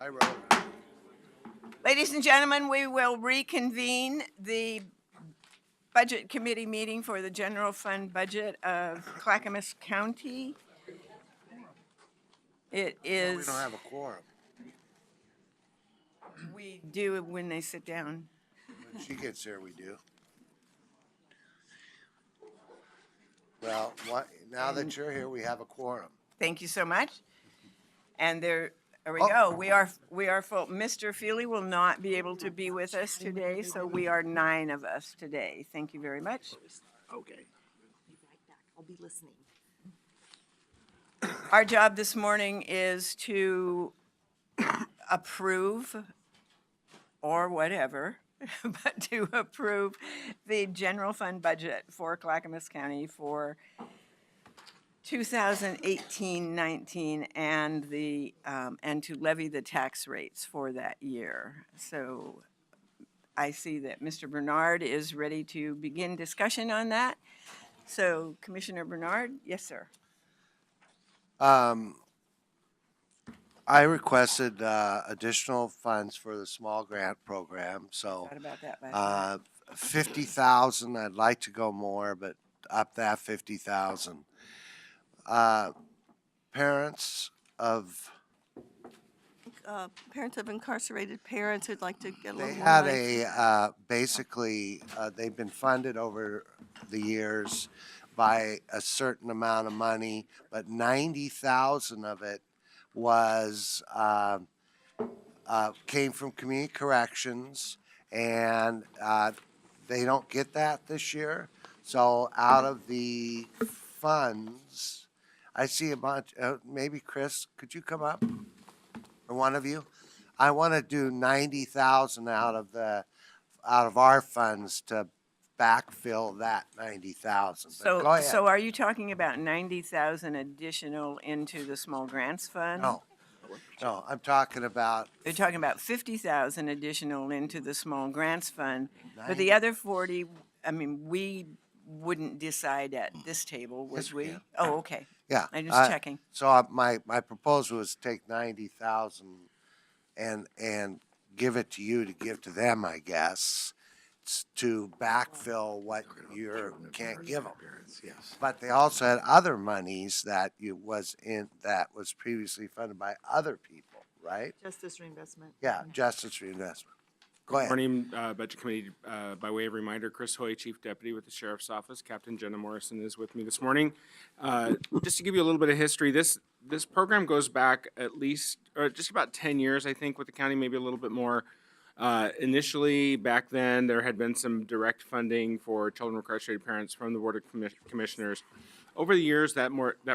I wrote it. Ladies and gentlemen, we will reconvene the Budget Committee meeting for the general fund budget of Clackamas County. It No, we is, don't have a quorum. we do when they sit down. When she gets here, we do. Well, now that you're here, we have a quorum. Thank you so much. And there we Oh. go. We are full. Mr. Feely will not be able to be with us today, so we are 9 of us today. Thank you very much. Okay. I'll be listening. Our job this morning is to approve or whatever, but to approve the general fund budget for Clackamas County for 2018-19 and to levy the tax rates for that year. So I see that Mr. Bernard is ready to begin discussion on that. So Commissioner Bernard, yes, sir. I requested additional funds for the small grant program, so Thought about that last night. 50,000. I'd like to go more, but up that 50,000. Parents of Parents of incarcerated parents who'd like to get a They little more had money. basically, they've been funded over the years by a certain amount of money, but 90,000 of it was, came from community corrections, and, they don't get that this year. So out of the funds, I see a bunch, maybe Chris, could you come up? Or one of you? I want to do 90,000 out of our funds to backfill that 90,000. But go ahead. So are you talking about 90,000 additional into the small grants fund? No, I'm talking about They're talking about 50,000 additional into the small grants fund, but the 90. other 40, I mean, we wouldn't decide at this table, would Yes, we we? can. Oh, okay. Yeah. I'm just checking. So my proposal was take 90,000 and give it to you to give to them, I guess, to backfill what you can't give them. Yes. But they also had other monies that was previously funded by other people, right? Justice reinvestment. Yeah, justice reinvestment. Go ahead. Morning, Budget Committee. By way of reminder, Chris Hoy, Chief Deputy with the Sheriff's Office. Captain Jenna Morrison is with me this morning. Just to give you a little bit of history, this program goes back at least, or just about 10 years, I think, with the county, maybe a little bit more. Initially, back then, there had been some direct funding for children of incarcerated parents from the Board of Commissioners. Over the years, that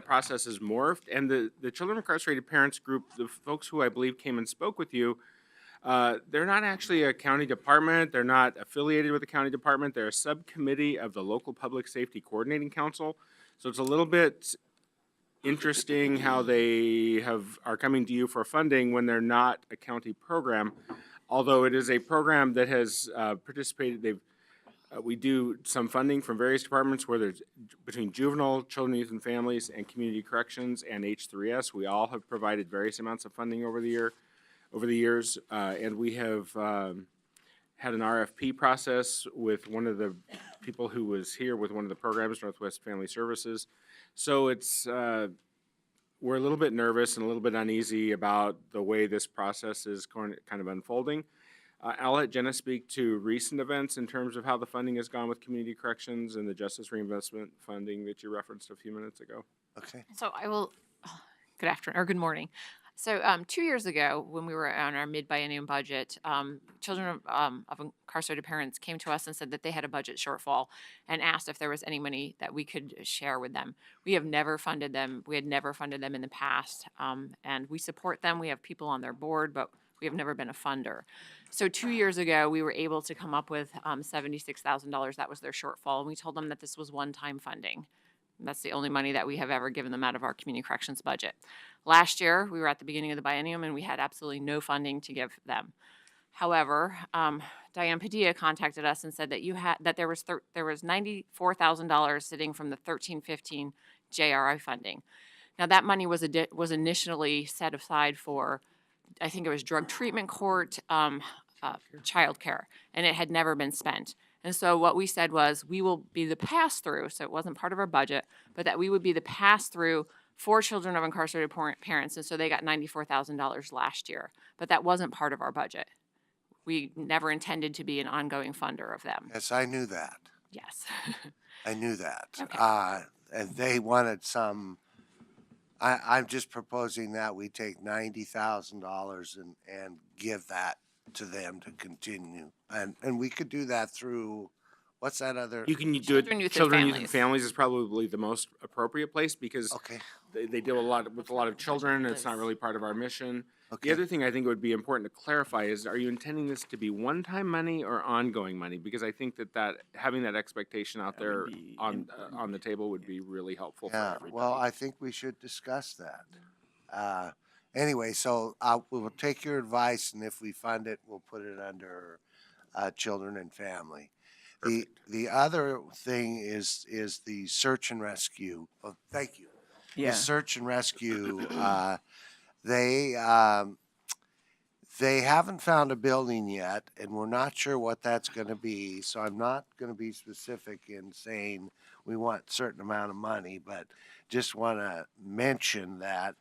process has morphed, and the children of incarcerated parents group, the folks who I believe came and spoke with you, they're not actually a county department. They're not affiliated with the county department. They're a subcommittee of the local public safety coordinating council. So it's a little bit interesting how they are coming to you for funding when they're not a county program. Although it is a program that has participated, we do some funding from various departments, whether it's between juvenile, children, youth and families, and community corrections and H3S. We all have provided various amounts of funding over the years, and we have had an RFP process with one of the people who was here with one of the programs, Northwest Family Services. So it's we're a little bit nervous and a little bit uneasy about the way this process is kind of unfolding. I'll let Jenna speak to recent events in terms of how the funding has gone with community corrections and the justice reinvestment funding that you referenced a few minutes ago. Okay. So I will, good afternoon, or good morning. So 2 years ago, when we were on our mid-biennium budget, children of incarcerated parents came to us and said that they had a budget shortfall and asked if there was any money that we could share with them. We have never funded them. We had never funded them in the past, and we support them. We have people on their board, but we have never been a funder. So 2 years ago, we were able to come up with $76,000. That was their shortfall, and we told them that this was one-time funding. That's the only money that we have ever given them out of our community corrections budget. Last year, we were at the beginning of the biennium and we had absolutely no funding to give them. However, Diane Padilla contacted us and said that there was $94,000 sitting from the 13-15 JRI funding. Now that money was initially set aside for I think it was drug treatment court, childcare, and it had never been spent. And so what we said was, we will be the pass-through, so it wasn't part of our budget, but that we would be the pass-through for children of incarcerated parents, and so they got $94,000 last year, but that wasn't part of our budget. We never intended to be an ongoing funder of them. Yes, I knew that. Yes. I knew that. Okay. And they wanted some, I'm just proposing that we take $90,000 and give that to them to continue. And we could do that through, what's that other? You can do it, Children, youth, and children, youth, and families. families is probably the most appropriate place because Okay, they deal with a lot of children. It's not really part of our mission. okay. The other thing I think would be important to clarify is, are you intending this to be one-time money or ongoing money? Because I think that having that expectation out there on the table would be really helpful for Yeah, everybody. well, I think we should discuss that. Anyway, so we will take your advice, and if we fund it, we'll put it under children and family. The other thing is the search and rescue. Oh, thank you. Yeah. The search and rescue, they haven't found a building yet, and we're not sure what that's gonna be, so I'm not gonna be specific in saying we want a certain amount of money, but just wanna mention that,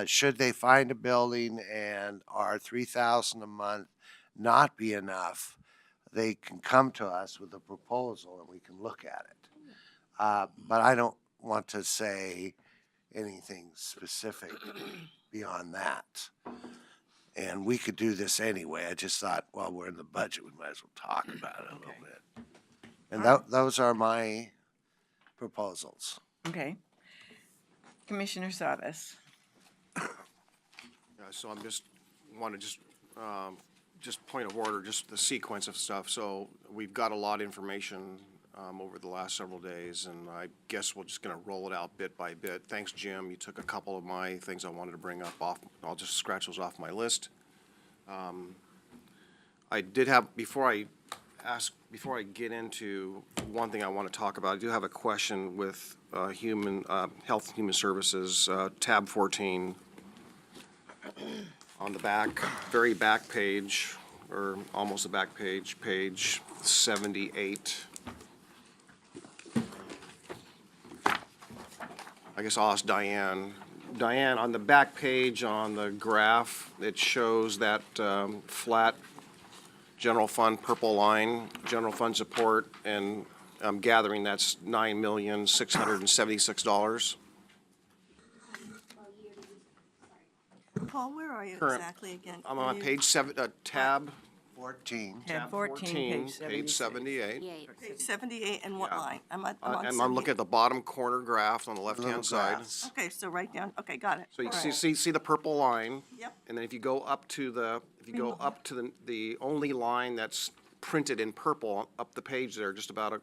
should they find a building and our 3,000 a month not be enough, they can come to us with a proposal and we can look at it. But I don't want to say anything specific beyond that. And we could do this anyway. I just thought, while we're in the budget, we might as well talk about it a little bit. And those are my proposals. Okay. Commissioner Sabas. Yeah, so I'm just point of order, just the sequence of stuff. So we've got a lot of information over the last several days, and I guess we're just gonna roll it out bit by bit. Thanks, Jim. You took a couple of my things I wanted to bring up off. I'll just scratch those off my list. I did have, before I get into one thing I want to talk about, I do have a question with Health and Human Services, tab 14. On the back, very back page, or almost the back page, page 78. I guess I'll ask Diane. Diane, on the back page on the graph, it shows that flat general fund purple line, general fund support, and I'm gathering that's $9,676. Paul, where are you Current. exactly again? I'm Are on you- page 7, tab 14. Tab 14, page 78. Page 78, and what Yeah. line? I'm on And I'm 78. looking at the bottom corner graph on the Little left-hand side. graphs. Okay, so right down, okay, got it. So you All right. see the purple line? Yep. And then if you go up to the only line that's printed in purple up the page there, just about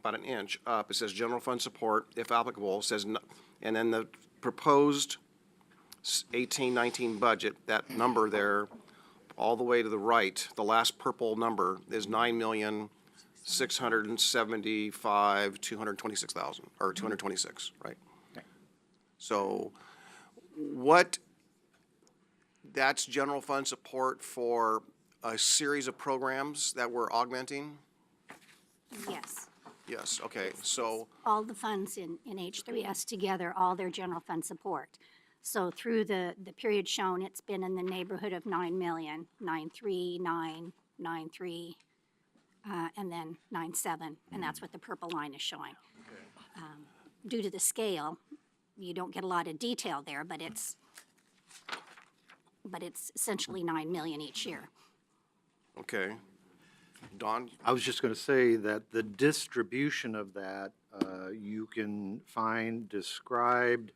an inch up, it says general fund support, if applicable, it says, and then the proposed 18-19 budget, that number there, all the way to the right, the last purple number is $9,675,226,000, or 226, right? So that's general fund support for a series of programs that we're augmenting? Yes, Yes, okay, so, all the funds in H3S together, all their general fund support. So through the period shown, it's been in the neighborhood of 9 million, 9.3, 9, 9.3, and then 9.7, and that's what the purple line is showing. Due to the scale, you don't get a lot of detail there, but it's essentially 9 million each year. okay. Don? I was just going to say that the distribution of that, you can find described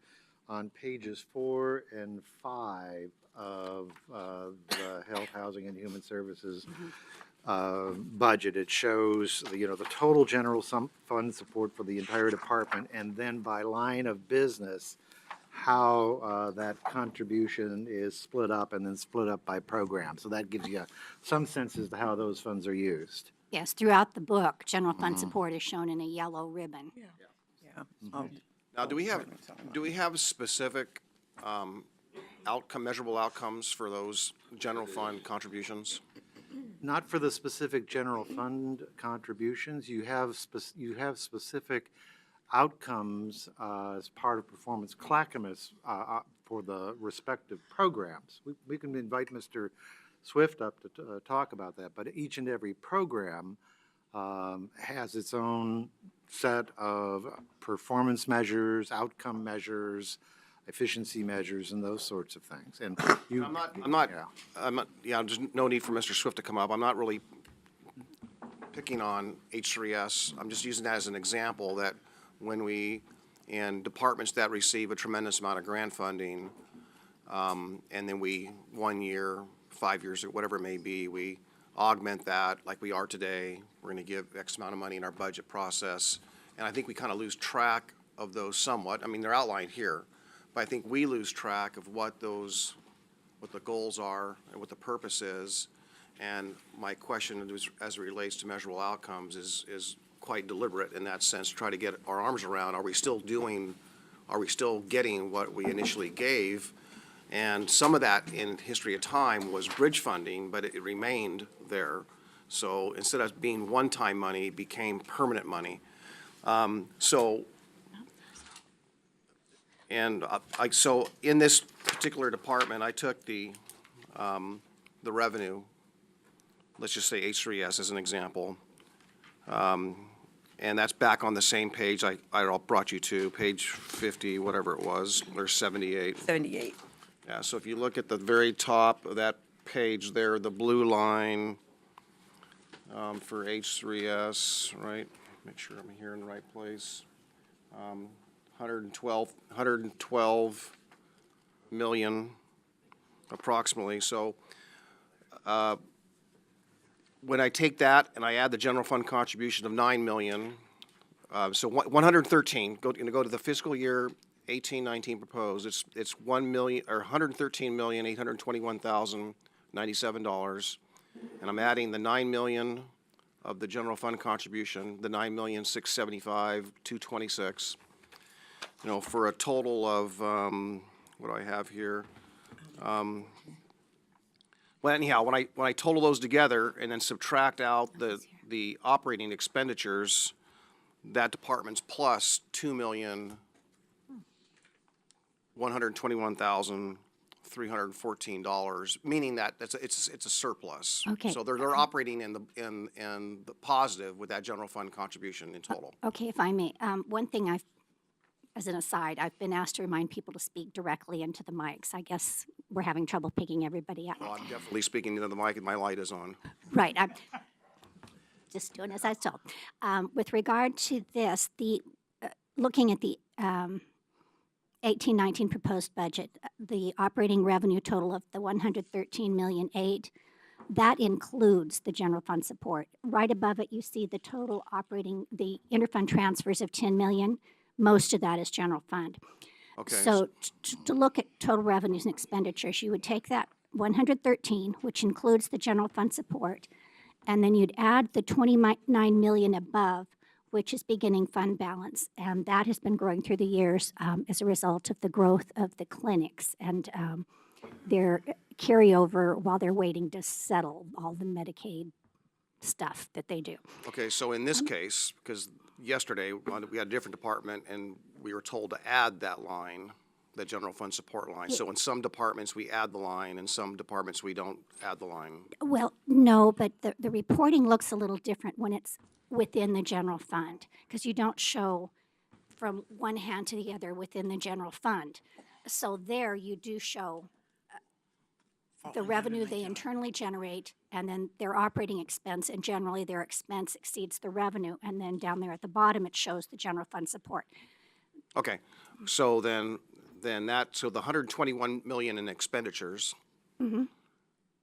on pages 4 and 5 of the Health, Housing, and Human Services budget. It shows, the total general fund support for the entire department, and then by line of business, how that contribution is split up and then split up by program. So that gives you some sense as to how those funds are used. Yes, throughout the book, general fund support is shown in a yellow ribbon. Yeah. Oh, Now, do we have specific measurable outcomes for those general fund contributions? Not for the specific general fund contributions. You have specific outcomes as part of performance clackamas for the respective programs. We can invite Mr. Swift up to talk about that, but each and every program has its own set of performance measures, outcome measures, efficiency measures, and those sorts of things. And you, there's no need for Mr. Swift to come up. I'm not really picking on H3S. I'm just using that as an example that when we, in departments that receive a tremendous amount of grant funding, and then we, 1 year, 5 years, or whatever it may be, we augment that like we are today. We're going to give X amount of money in our budget process. And I think we kind of lose track of those somewhat. I mean, they're outlined here, but I think we lose track of what the goals are and what the purpose is. And my question as it relates to measurable outcomes is quite deliberate in that sense, to try to get our arms around, are we still getting what we initially gave? And some of that in history of time was bridge funding, but it remained there. So instead of being one-time money, it became permanent money. So in this particular department, I took the revenue, let's just say H3S as an example, and that's back on the same page I brought you to, page 50, whatever it was, or 78. 78. Yeah, so if you look at the very top of that page there, the blue line for H3S, right? Make sure I'm here in the right place. 112 million approximately. So when I take that and I add the general fund contribution of 9 million, so 113, going to go to the fiscal year 18-19 proposed, it's 1,821,097 dollars, and I'm adding the 9 million of the general fund contribution, the 9,675,226, for a total of what do I have here? Well, anyhow, when I total those together and then subtract out the operating expenditures, that department's plus $2,121,314, meaning that it's a surplus. Okay. So they're operating in the positive with that general fund contribution in total. Okay, if I may, one thing as an aside, I've been asked to remind people to speak directly into the mics. I guess we're having trouble picking everybody up. Well, I'm definitely speaking into the mic and my light is on. Right, I'm just doing as I was told. With regard to this, looking at the 18-19 proposed budget, the operating revenue total of the 113,000,008, that includes the general fund support. Right above it, you see the total the interfund transfers of 10 million. Most of that is general fund. Okay. So to look at total revenues and expenditures, you would take that 113, which includes the general fund support, and then you'd add the 29 million above, which is beginning fund balance. And that has been growing through the years as a result of the growth of the clinics and their carryover while they're waiting to settle all the Medicaid stuff that they do. Okay, so in this case, because yesterday we had a different department and we were told to add that line, the general fund support line. So in some departments we add the line, in some departments we don't add the line. Well, no, but the reporting looks a little different when it's within the general fund, because you don't show from one hand to the other within the general fund. So there you do show the revenue they internally generate, and then their operating expense, and generally their expense exceeds the revenue. And then down there at the bottom, it shows the general fund support. Okay, so then so the 121 million in expenditures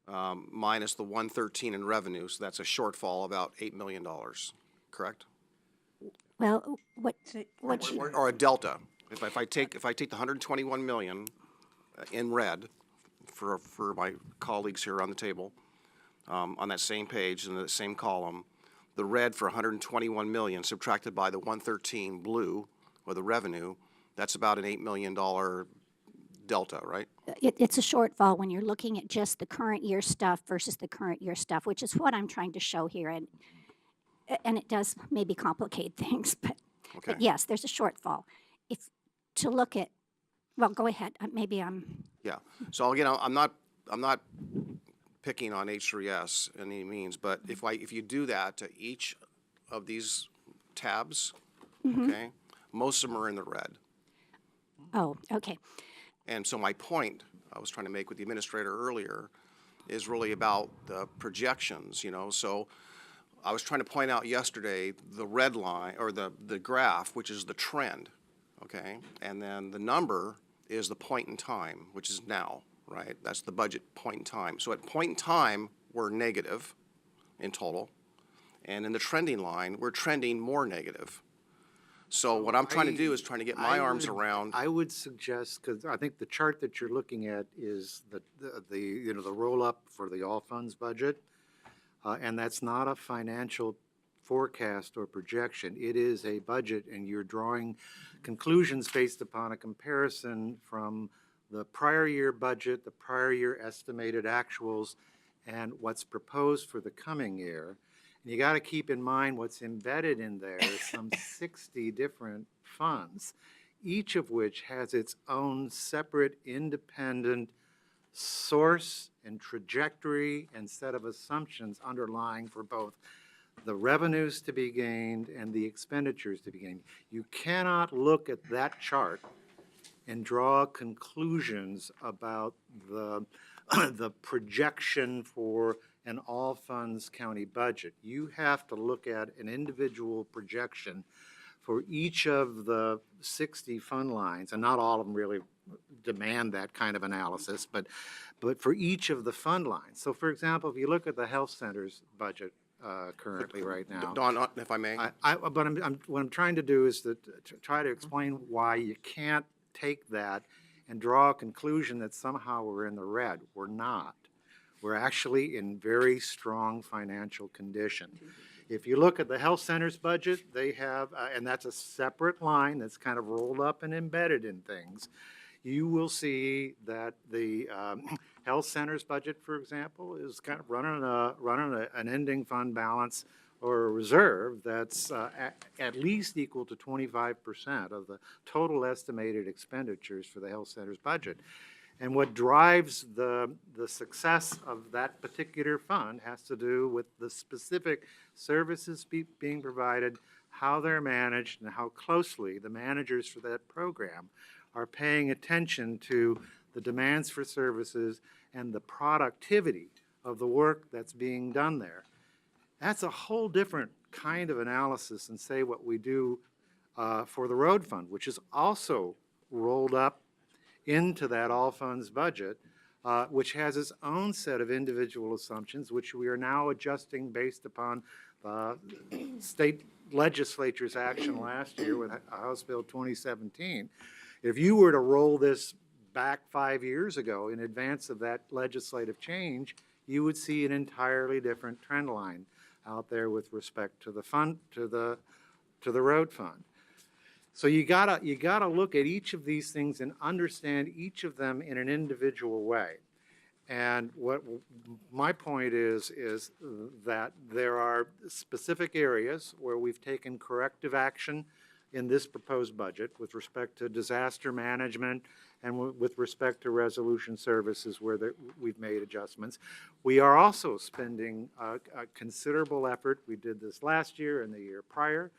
minus the 113 in revenue, so that's a shortfall of about $8 million, correct? Well, what you, Or a delta. If I take the 121 million in red for my colleagues here on the table, on that same page in the same column, the red for 121 million subtracted by the 113 blue, or the revenue, that's about an $8 million delta, right? It's a shortfall when you're looking at just the current year stuff versus the current year stuff, which is what I'm trying to show here. And it does maybe complicate things, Okay. but yes, there's a shortfall. If, to look at, well, go ahead, maybe I'm, Yeah. So again, I'm not picking on H3S in any means, but if you do that to each of these tabs, okay, most of them are in the red. oh, okay. And so my point I was trying to make with the administrator earlier is really about the projections, So I was trying to point out yesterday the red line, or the graph, which is the trend, okay? And then the number is the point in time, which is now, right? That's the budget point in time. So at point in time, we're negative in total. And in the trending line, we're trending more negative. So what I'm trying to do is trying to get my arms around. I would suggest, because I think the chart that you're looking at is the roll-up for the all funds budget. And that's not a financial forecast or projection. It is a budget, and you're drawing conclusions based upon a comparison from the prior year budget, the prior year estimated actuals, and what's proposed for the coming year. And you got to keep in mind what's embedded in there is some 60 different funds, each of which has its own separate, independent source and trajectory and set of assumptions underlying for both the revenues to be gained and the expenditures to be gained. You cannot look at that chart and draw conclusions about the, the projection for an all funds county budget. You have to look at an individual projection for each of the 60 fund lines, and not all of them really demand that kind of analysis, but for each of the fund lines. So for example, if you look at the health center's budget currently right now. Don, if I may. What I'm trying to do is to try to explain why you can't take that and draw a conclusion that somehow we're in the red. We're not. We're actually in very strong financial condition. If you look at the health center's budget, they have, and that's a separate line that's kind of rolled up and embedded in things. You will see that the health center's budget, for example, is kind of running an ending fund balance or a reserve that's at least equal to 25% of the total estimated expenditures for the health center's budget. And what drives the success of that particular fund has to do with the specific services being provided, how they're managed, and how closely the managers for that program are paying attention to the demands for services and the productivity of the work that's being done there. That's a whole different kind of analysis than, say, what we do for the road fund, which is also rolled up into that all funds budget, which has its own set of individual assumptions, which we are now adjusting based upon state legislature's action last year with House Bill 2017. If you were to roll this back 5 years ago in advance of that legislative change, you would see an entirely different trend line out there with respect to the fund, to the road fund. So you gotta look at each of these things and understand each of them in an individual way. And what my point is that there are specific areas where we've taken corrective action in this proposed budget with respect to disaster management and with respect to resolution services where we've made adjustments. We are also spending a considerable effort. We did this last year and the year prior,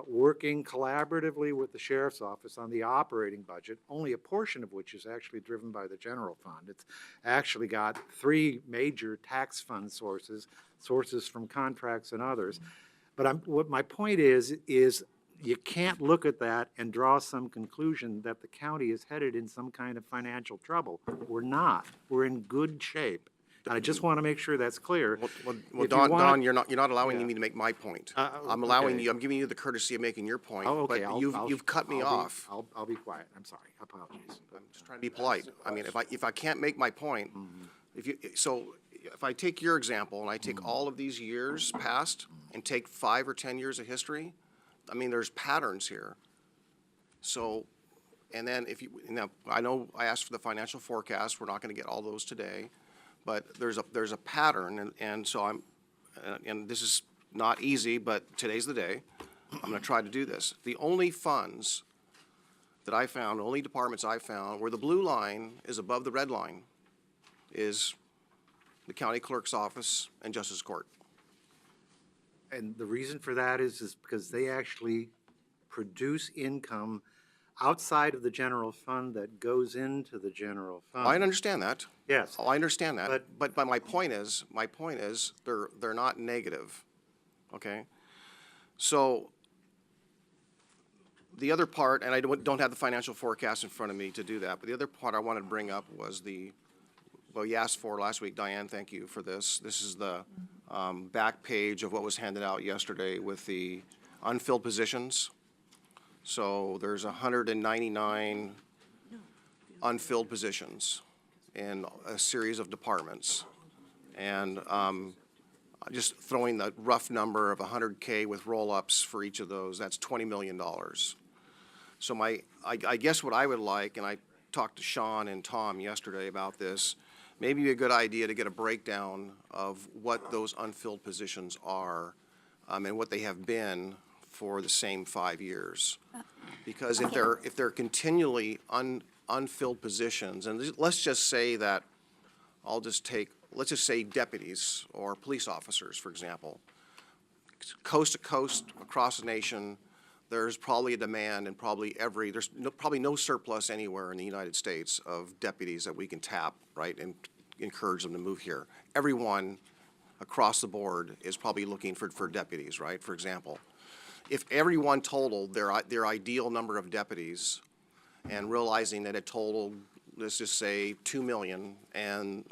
working collaboratively with the Sheriff's Office on the operating budget, only a portion of which is actually driven by the general fund. It's actually got 3 major tax fund sources from contracts and others. But what my point is you can't look at that and draw some conclusion that the county is headed in some kind of financial trouble. We're not. We're in good shape. I just want to make sure that's clear. Well, Don, you're not allowing me to make my point. I'm allowing okay. you. I'm giving you the courtesy of making your point. Oh, okay. But you've cut me off. I'll be quiet. I'm sorry. Apologies. I'm just trying to be polite. I mean, if I can't make my point, if I take your example and I take all of these years past and take 5 or 10 years of history, I mean, there's patterns here. So And then if you, now, I know I asked for the financial forecast, we're not gonna get all those today, but there's a pattern, and so and this is not easy, but today's the day. I'm gonna try to do this. The only funds that I found, only departments I found, where the blue line is above the red line, is the county clerk's office and justice court. And the reason for that is because they actually produce income outside of the general fund that goes into the general fund. I understand that. Yes. Oh, I understand that, But- but my point is, they're not negative, okay? So, the other part, and I don't have the financial forecast in front of me to do that, but the other part I wanted to bring up was well, you asked for last week, Diane, thank you for this. This is the back page of what was handed out yesterday with the unfilled positions. So there's 199 unfilled positions in a series of departments. And just throwing the rough number of 100K with roll-ups for each of those, that's $20 million. So I guess what I would like, and I talked to Sean and Tom yesterday about this, maybe a good idea to get a breakdown of what those unfilled positions are and what they have been for the same 5 years. Because if they're continually unfilled positions, and let's just say that, let's just say deputies or police officers, for example. Coast to coast, across the nation, there's probably a demand and there's probably no surplus anywhere in the United States of deputies that we can tap, right, and encourage them to move here. Everyone across the board is probably looking for deputies, right, for example. If everyone totaled their ideal number of deputies and realizing that it totaled, let's just say, 2 million and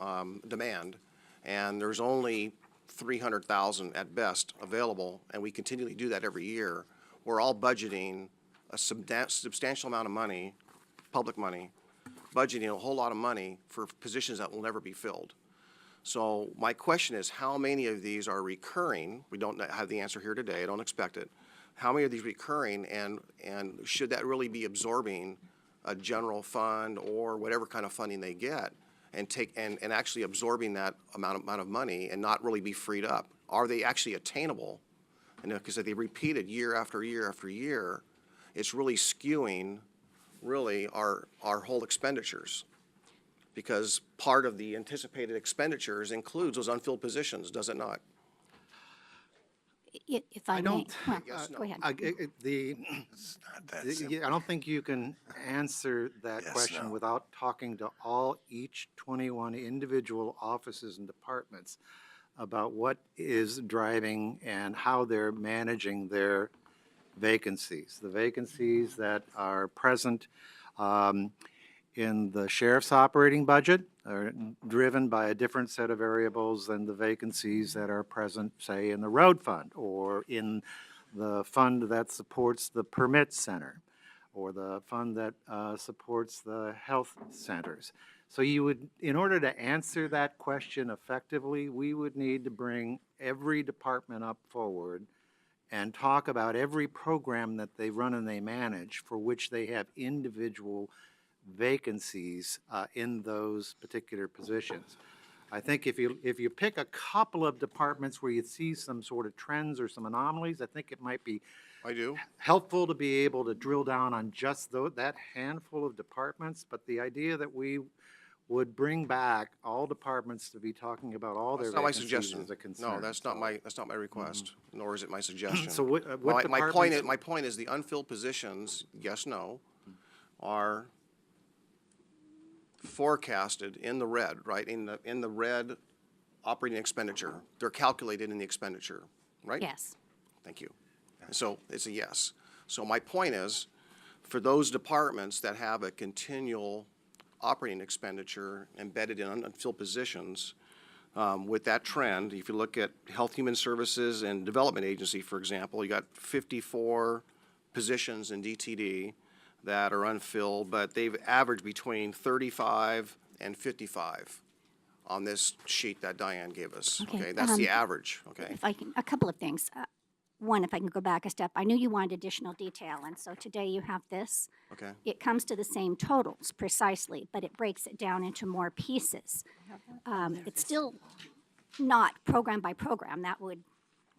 demand, and there's only 300,000 at best available, and we continually do that every year, we're all budgeting a substantial amount of money, public money, budgeting a whole lot of money for positions that will never be filled. So my question is, how many of these are recurring? We don't have the answer here today. I don't expect it. How many of these recurring, and should that really be absorbing a general fund or whatever kind of funding they get, and actually absorbing that amount of money and not really be freed up? Are they actually attainable? And because if they repeated year after year after year, it's really skewing really our whole expenditures. Because part of the anticipated expenditures includes those unfilled positions, does it not? If I may, don't- well, Yes, no. go ahead. It's not that simple. I don't think you can answer that Yes, question no. without talking to each 21 individual offices and departments about what is driving and how they're managing their vacancies. The vacancies that are present in the sheriff's operating budget are driven by a different set of variables than the vacancies that are present, say, in the road fund or in the fund that supports the permit center or the fund that supports the health centers. So you would, in order to answer that question effectively, we would need to bring every department up forward and talk about every program that they run and they manage for which they have individual vacancies in those particular positions. I think if you pick a couple of departments where you see some sort of trends or some anomalies, I think it might be I do. helpful to be able to drill down on just that handful of departments, but the idea that we would bring back all departments to be talking about all their That's not my vacancies suggestion. is a concern. No, that's not my request, nor is it my suggestion. So what My departments? point is the unfilled positions, yes, no, are forecasted in the red, right? In the red operating expenditure. They're calculated in the expenditure, right? Yes. Thank you. So it's a yes. So my point is, for those departments that have a continual operating expenditure embedded in unfilled positions, with that trend, if you look at Health Human Services and Development Agency, for example, you got 54 positions in DTD that are unfilled, but they've averaged between 35 and 55 on this sheet that Diane gave us. Okay, Okay, that's the average, okay? If I can, a couple of things. one, if I can go back a step, I knew you wanted additional detail, and so today you have this. Okay. It comes to the same totals precisely, but it breaks it down into more pieces. It's still not program by program. That would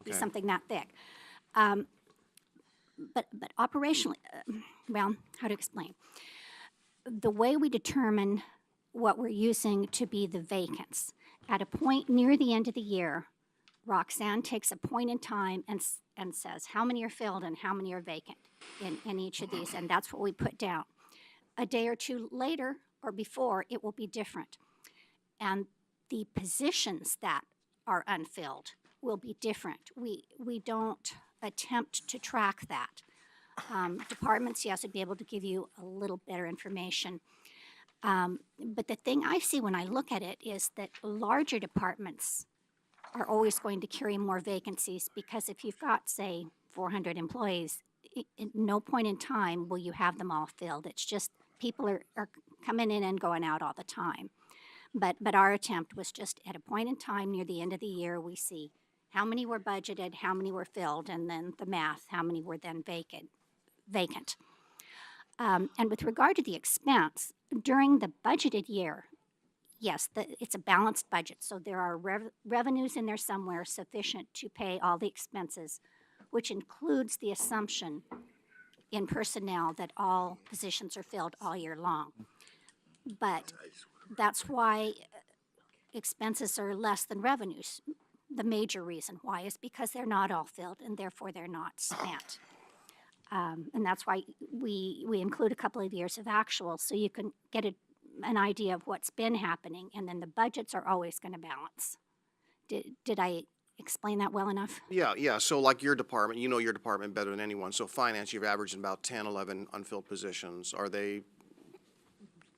be Okay. something that thick. But operationally, well, how to explain? The way we determine what we're using to be the vacants, at a point near the end of the year, Roxanne takes a point in time and says how many are filled and how many are vacant in each of these, and that's what we put down. A day or two later or before, it will be different. And the positions that are unfilled will be different. We don't attempt to track that. Departments, yes, would be able to give you a little better information. But the thing I see when I look at it is that larger departments are always going to carry more vacancies, because if you've got, say, 400 employees, at no point in time will you have them all filled. It's just people are coming in and going out all the time. But our attempt was just at a point in time near the end of the year, we see how many were budgeted, how many were filled, and then the math, how many were then vacant. And with regard to the expense, during the budgeted year, yes, it's a balanced budget, so there are revenues in there somewhere sufficient to pay all the expenses, which includes the assumption in personnel that all positions are filled all year long. But that's why expenses are less than revenues. The major reason why is because they're not all filled, and therefore they're not spent. And that's why we include a couple of years of actuals, so you can get an idea of what's been happening, and then the budgets are always going to balance. Did I explain that well enough? Yeah. So like your department, you know your department better than anyone. So finance, you've averaged about 10, 11 unfilled positions. Are they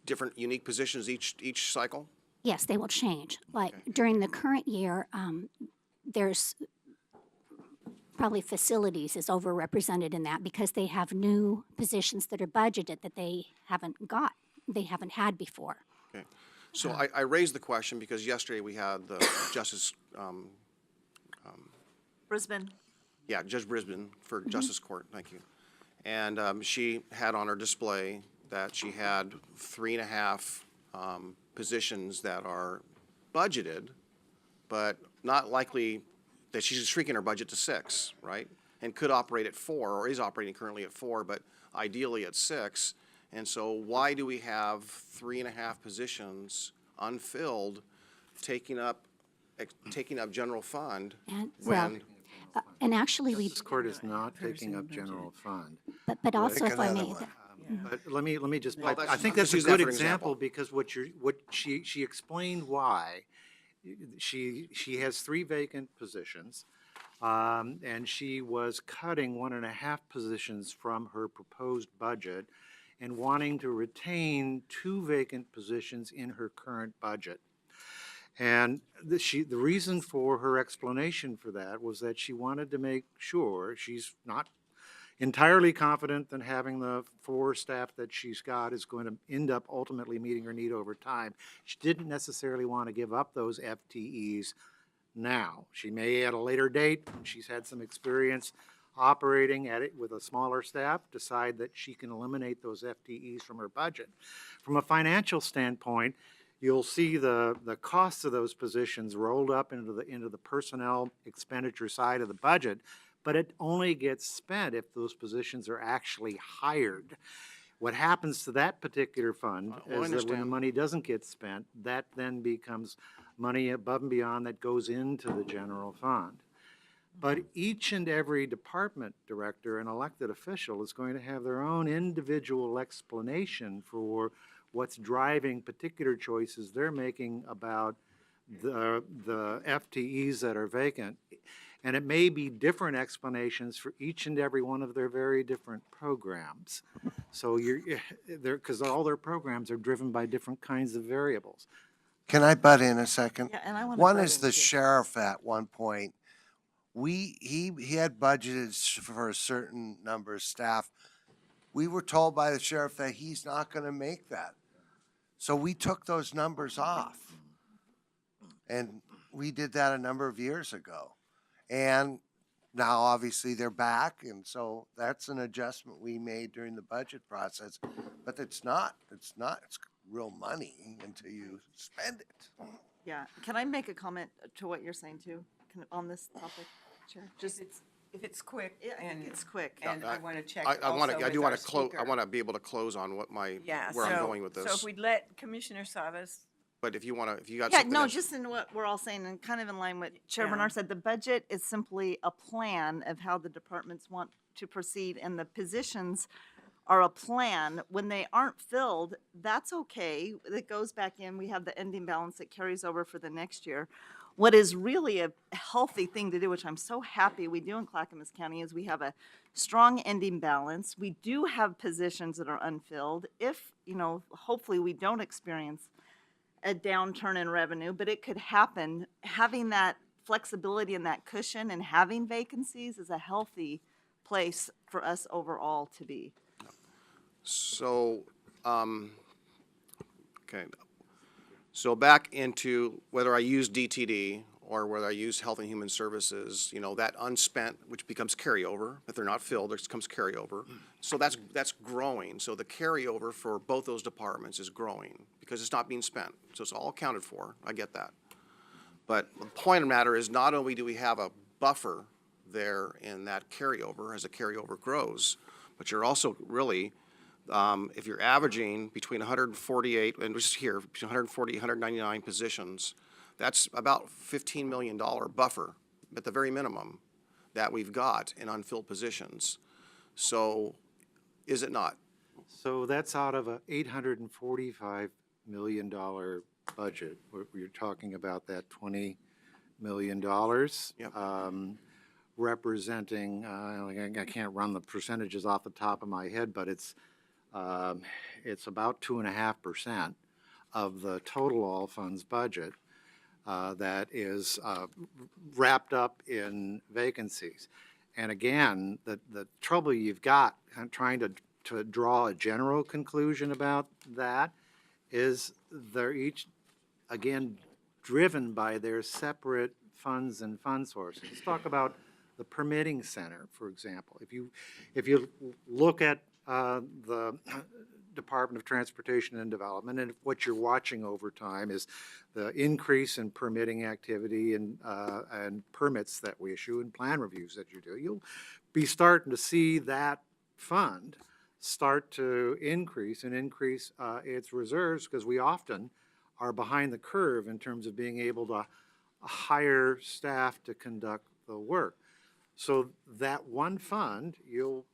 different, unique positions each cycle? Yes, they will change. Like during the current year, there's probably facilities is overrepresented in that because they have new positions that are budgeted that they haven't had before. Okay. So I raised the question because yesterday we had the Justice, Brisbane. Judge Brisbane for Justice Court, thank you. And she had on her display that she had 3.5 positions that are budgeted, but not likely that she's shrinking her budget to 6, right? And could operate at 4, or is operating currently at 4, but ideally at 6. And so why do we have 3.5 positions unfilled taking up general fund And well, when, and actually we, This court is not taking up general fund. but also if I another may, one. But let me just, Well, I think I'm that's just a using that good for an example. example because she explained why. She has 3 vacant positions, and she was cutting 1.5 positions from her proposed budget and wanting to retain 2 vacant positions in her current budget. And the reason for her explanation for that was that she wanted to make sure she's not entirely confident that having the 4 staff that she's got is going to end up ultimately meeting her need over time. She didn't necessarily want to give up those FTEs now. She may at a later date, when she's had some experience operating at it with a smaller staff, decide that she can eliminate those FTEs from her budget. From a financial standpoint, you'll see the costs of those positions rolled up into the personnel expenditure side of the budget, but it only gets spent if those positions are actually hired. What happens to that particular fund I is that when the understand. money doesn't get spent, that then becomes money above and beyond that goes into the general fund. But each and every department director and elected official is going to have their own individual explanation for what's driving particular choices they're making about the FTEs that are vacant. And it may be different explanations for each and every one of their very different programs. So because all their programs are driven by different kinds of variables. Can I butt in a second? Yeah, and I want to. One is the sheriff at one point. He had budgeted for a certain number of staff. We were told by the sheriff that he's not gonna make that. So we took those numbers off. And we did that a number of years ago. And now obviously they're back, and so that's an adjustment we made during the budget process. But it's real money until you spend it. Yeah, can I make a comment to what you're saying too, on this topic, Chair? Just, If it's quick yeah, and. it's quick. And I want to check I want also to, I do with want our to close, I speaker. want to be able to close on what Yeah, where I'm so- going with So if this. we'd let Commissioner Savas, But if you want to, if you got Yeah, something. no, else- just in what we're all saying and kind of in line with Chair Yeah. Bernard said, the budget is simply a plan of how the departments want to proceed and the positions are a plan. When they aren't filled, that's okay. It goes back in. We have the ending balance that carries over for the next year. What is really a healthy thing to do, which I'm so happy we do in Clackamas County, is we have a strong ending balance. We do have positions that are unfilled. If, hopefully we don't experience a downturn in revenue, but it could happen. Having that flexibility and that cushion and having vacancies is a healthy place for us overall to be. So, okay. So back into whether I use DTD or whether I use Health and Human Services, that unspent, which becomes carryover, if they're not filled, it becomes carryover. So that's growing. So the carryover for both those departments is growing because it's not being spent. So it's all accounted for. I get that. But the point of the matter is not only do we have a buffer there in that carryover as the carryover grows, but you're also really, if you're averaging between 148, and just here, between 140, 199 positions, that's about $15 million buffer at the very minimum that we've got in unfilled positions. So is it not? So that's out of a $845 million budget. We're talking about that $20 million. Yep. Representing, I can't run the percentages off the top of my head, but it's about 2.5% of the total all funds budget that is wrapped up in vacancies. And again, the trouble you've got trying to draw a general conclusion about that is they're each, again, driven by their separate funds and fund sources. Let's talk about the permitting center, for example. If you look at the Department of Transportation and Development, and what you're watching over time is the increase in permitting activity and permits that we issue and plan reviews that you do, you'll be starting to see that fund start to increase its reserves, because we often are behind the curve in terms of being able to hire staff to conduct the work. So that one fund, you'll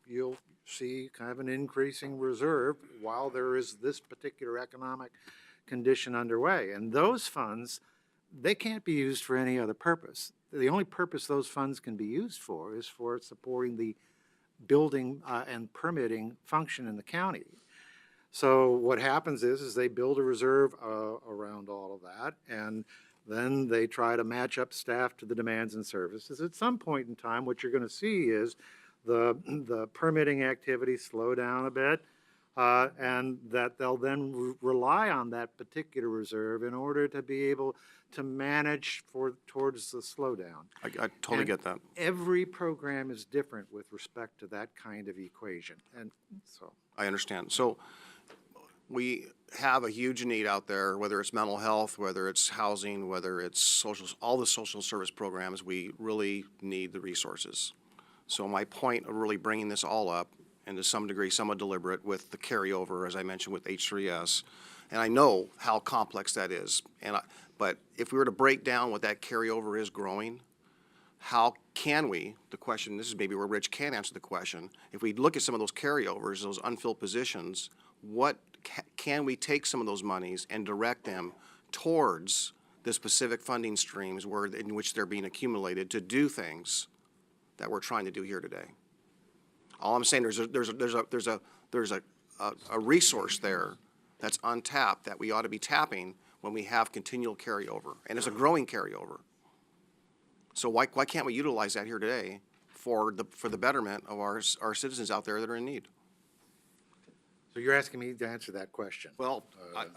see kind of an increasing reserve while there is this particular economic condition underway. And those funds, they can't be used for any other purpose. The only purpose those funds can be used for is for supporting the building and permitting function in the county. So what happens is they build a reserve around all of that, and then they try to match up staff to the demands and services. At some point in time, what you're going to see is the permitting activity slow down a bit, and that they'll then rely on that particular reserve in order to be able to manage towards the slowdown. I totally And get that. Every program is different with respect to that kind of equation, and so. I understand. So we have a huge need out there, whether it's mental health, whether it's housing, whether it's social, all the social service programs, we really need the resources. So my point of really bringing this all up, and to some degree somewhat deliberate with the carryover, as I mentioned with H3S, and I know how complex that is, but if we were to break down what that carryover is growing, how can we, the question, this is maybe where Rich can answer the question, if we look at some of those carryovers, those unfilled positions, what can we take some of those monies and direct them towards the specific funding streams in which they're being accumulated to do things that we're trying to do here today? All I'm saying, there's a resource there that's untapped that we ought to be tapping when we have continual carryover, and it's a growing carryover. So why can't we utilize that here today for the betterment of our citizens out there that are in need? So you're asking me to answer that question? Well,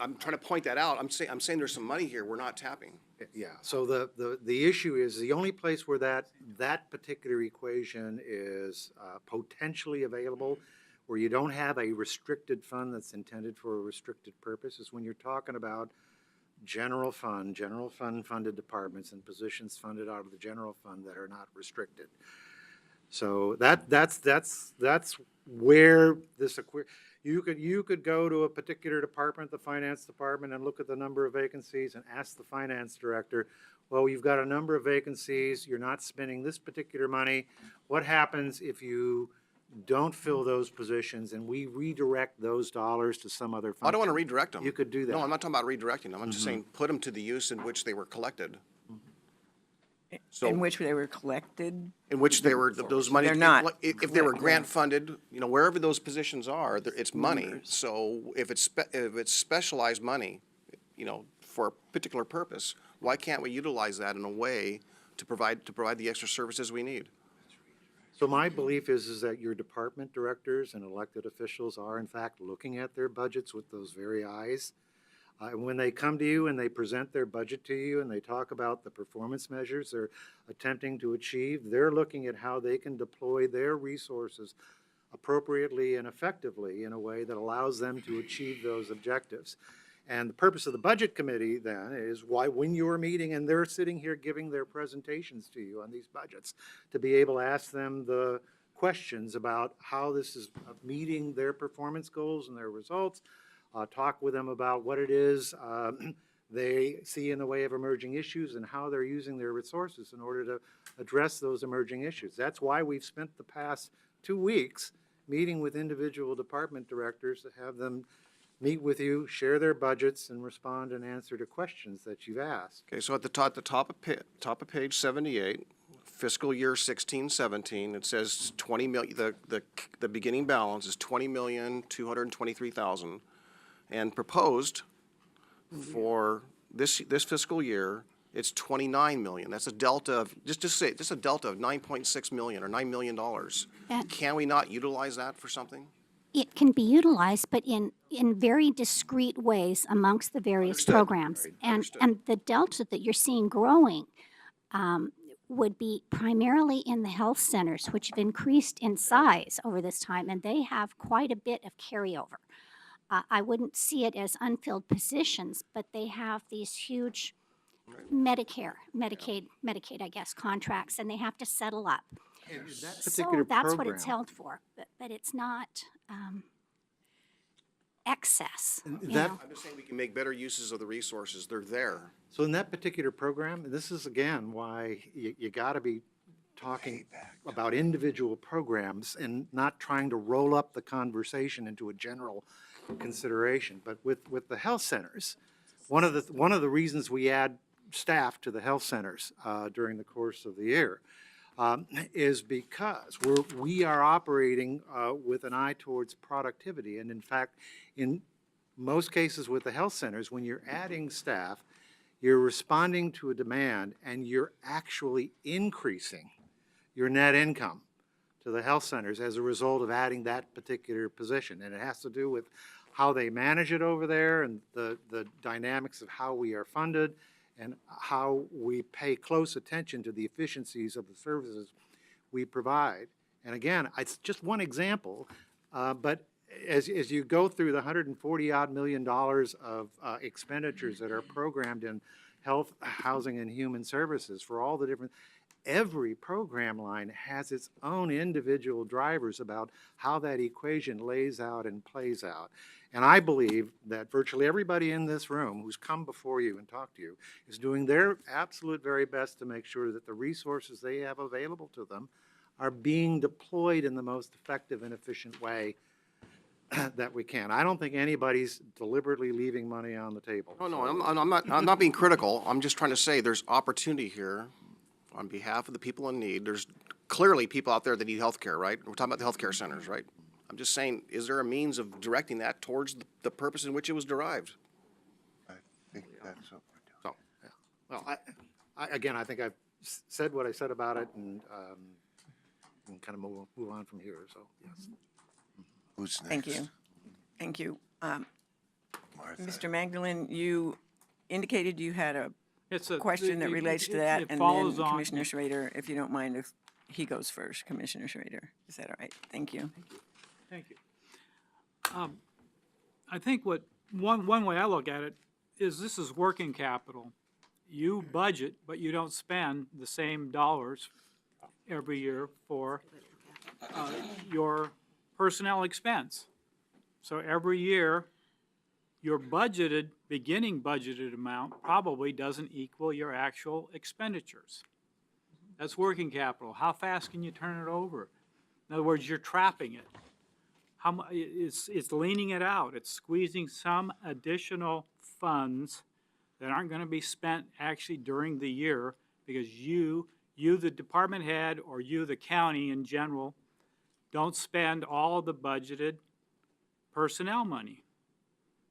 I'm trying to point that out. I'm saying there's some money here we're not tapping. Yeah, so the issue is, the only place where that particular equation is potentially available, where you don't have a restricted fund that's intended for a restricted purpose, is when you're talking about general fund funded departments and positions funded out of the general fund that are not restricted. So that's where this, you could go to a particular department, the finance department, and look at the number of vacancies and ask the finance director, well, you've got a number of vacancies, you're not spending this particular money. What happens if you don't fill those positions and we redirect those dollars to some other function? I don't want to redirect them. You could do that. No, I'm not talking about redirecting them. I'm just saying put them to the use in which they were collected. So In which they were collected. in which they were, those money. They're not If they were collected. grant funded, wherever those positions are, it's money. So if it's specialized money, for a particular purpose, why can't we utilize that in a way to provide the extra services we need? So my belief is that your department directors and elected officials are in fact looking at their budgets with those very eyes. And when they come to you and they present their budget to you and they talk about the performance measures they're attempting to achieve, they're looking at how they can deploy their resources appropriately and effectively in a way that allows them to achieve those objectives. And the purpose of the budget committee then is why, when you're meeting and they're sitting here giving their presentations to you on these budgets, to be able to ask them the questions about how this is meeting their performance goals and their results, talk with them about what it is they see in the way of emerging issues and how they're using their resources in order to address those emerging issues. That's why we've spent the past 2 weeks meeting with individual department directors to have them meet with you, share their budgets, and respond and answer to questions that you've asked. Okay, so at the top of page 78, fiscal year 16-17, it says 20 million, the beginning balance is 20,223,000. And proposed for this fiscal year, it's 29 million. That's a delta of, just a delta of 9.6 million or $9 million. Can we not utilize that for something? It can be utilized, but in very discrete ways amongst the various Understood. programs. Right, And, understood. and the delta that you're seeing growing would be primarily in the health centers, which have increased in size over this time, and they have quite a bit of carryover. I wouldn't see it as unfilled positions, but they have these huge Medicaid, I guess, contracts, and they have to settle up. That So particular that's what it's program- held for, but it's not excess. you that- know. I'm just saying we can make better uses of the resources. They're there. So in that particular program, this is again why you got to be talking about individual programs and not trying to roll up the conversation into a general consideration. But with the health centers, one of the reasons we add staff to the health centers during the course of the year is because we are operating with an eye towards productivity. And in fact, in most cases with the health centers, when you're adding staff, you're responding to a demand and you're actually increasing your net income to the health centers as a result of adding that particular position. And it has to do with how they manage it over there and the dynamics of how we are funded and how we pay close attention to the efficiencies of the services we provide. And again, it's just one example, but as you go through the $140-odd million of expenditures that are programmed in health, housing, and human services for all the different, every program line has its own individual drivers about how that equation lays out and plays out. And I believe that virtually everybody in this room who's come before you and talked to you is doing their absolute very best to make sure that the resources they have available to them are being deployed in the most effective and efficient way that we can. I don't think anybody's deliberately leaving money on the table. No, I'm not being critical. I'm just trying to say there's opportunity here on behalf of the people in need. There's clearly people out there that need health care, right? We're talking about the healthcare centers, right? I'm just saying, is there a means of directing that towards the purpose in which it was derived? I think that's what we're doing. So, Well, again, I think I've said what I said about it and kind of move on from here, so, yes. Who's next? Thank you. Thank you. Martha. Mr. Magdalene, you indicated you had a It's a question that relates to that, It and follows then on. Commissioner Schrader, if you don't mind if he goes first, Commissioner Schrader. Is that all right? Thank you. Thank you. I think one way I look at it is this is working capital. You budget, but you don't spend the same dollars every year for your personnel expense. So every year, your beginning budgeted amount probably doesn't equal your actual expenditures. That's working capital. How fast can you turn it over? In other words, you're trapping it. It's leaning it out. It's squeezing some additional funds that aren't going to be spent actually during the year because you, the department head, or you, the county in general, don't spend all of the budgeted personnel money.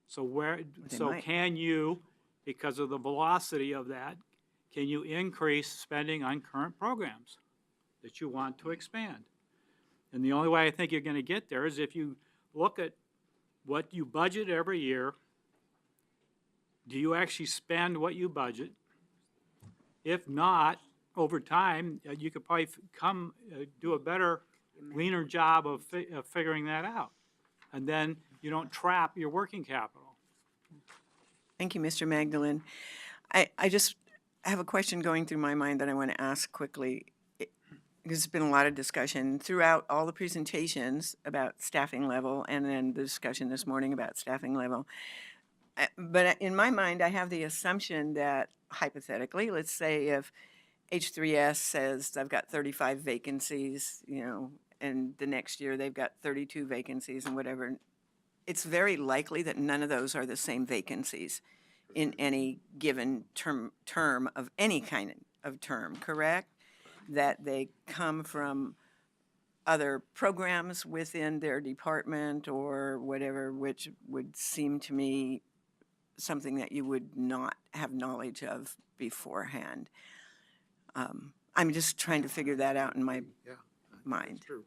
So might. can you, because of the velocity of that, can you increase spending on current programs that you want to expand? And the only way I think you're going to get there is if you look at what you budget every year. Do you actually spend what you budget? If not, over time, you could probably do a better, leaner job of figuring that out. And then you don't trap your working capital. Thank you, Mr. Magdalene. I just have a question going through my mind that I want to ask quickly. There's been a lot of discussion throughout all the presentations about staffing level and then the discussion this morning about staffing level. But in my mind, I have the assumption that hypothetically, let's say if H3S says I've got 35 vacancies, and the next year they've got 32 vacancies and whatever, it's very likely that none of those are the same vacancies in any given term of any kind of term, correct? That they come from other programs within their department or whatever, which would seem to me something that you would not have knowledge of beforehand. I'm just trying to figure that out in my mind. True.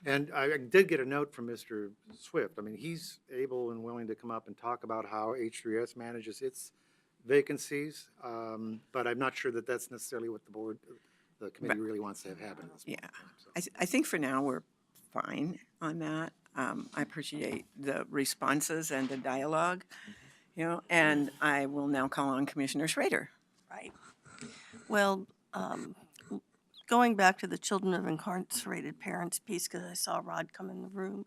And I did get a note from Mr. Swift. I mean, he's able and willing to come up and talk about how H3S manages its vacancies, but I'm not sure that that's necessarily what the committee really wants to have happen at this point in time, so. I think for now we're fine on that. I appreciate the responses and the dialogue, and I will now call on Commissioner Schrader. Right. Well, going back to the children of incarcerated parents piece, because I saw Rod come in the room,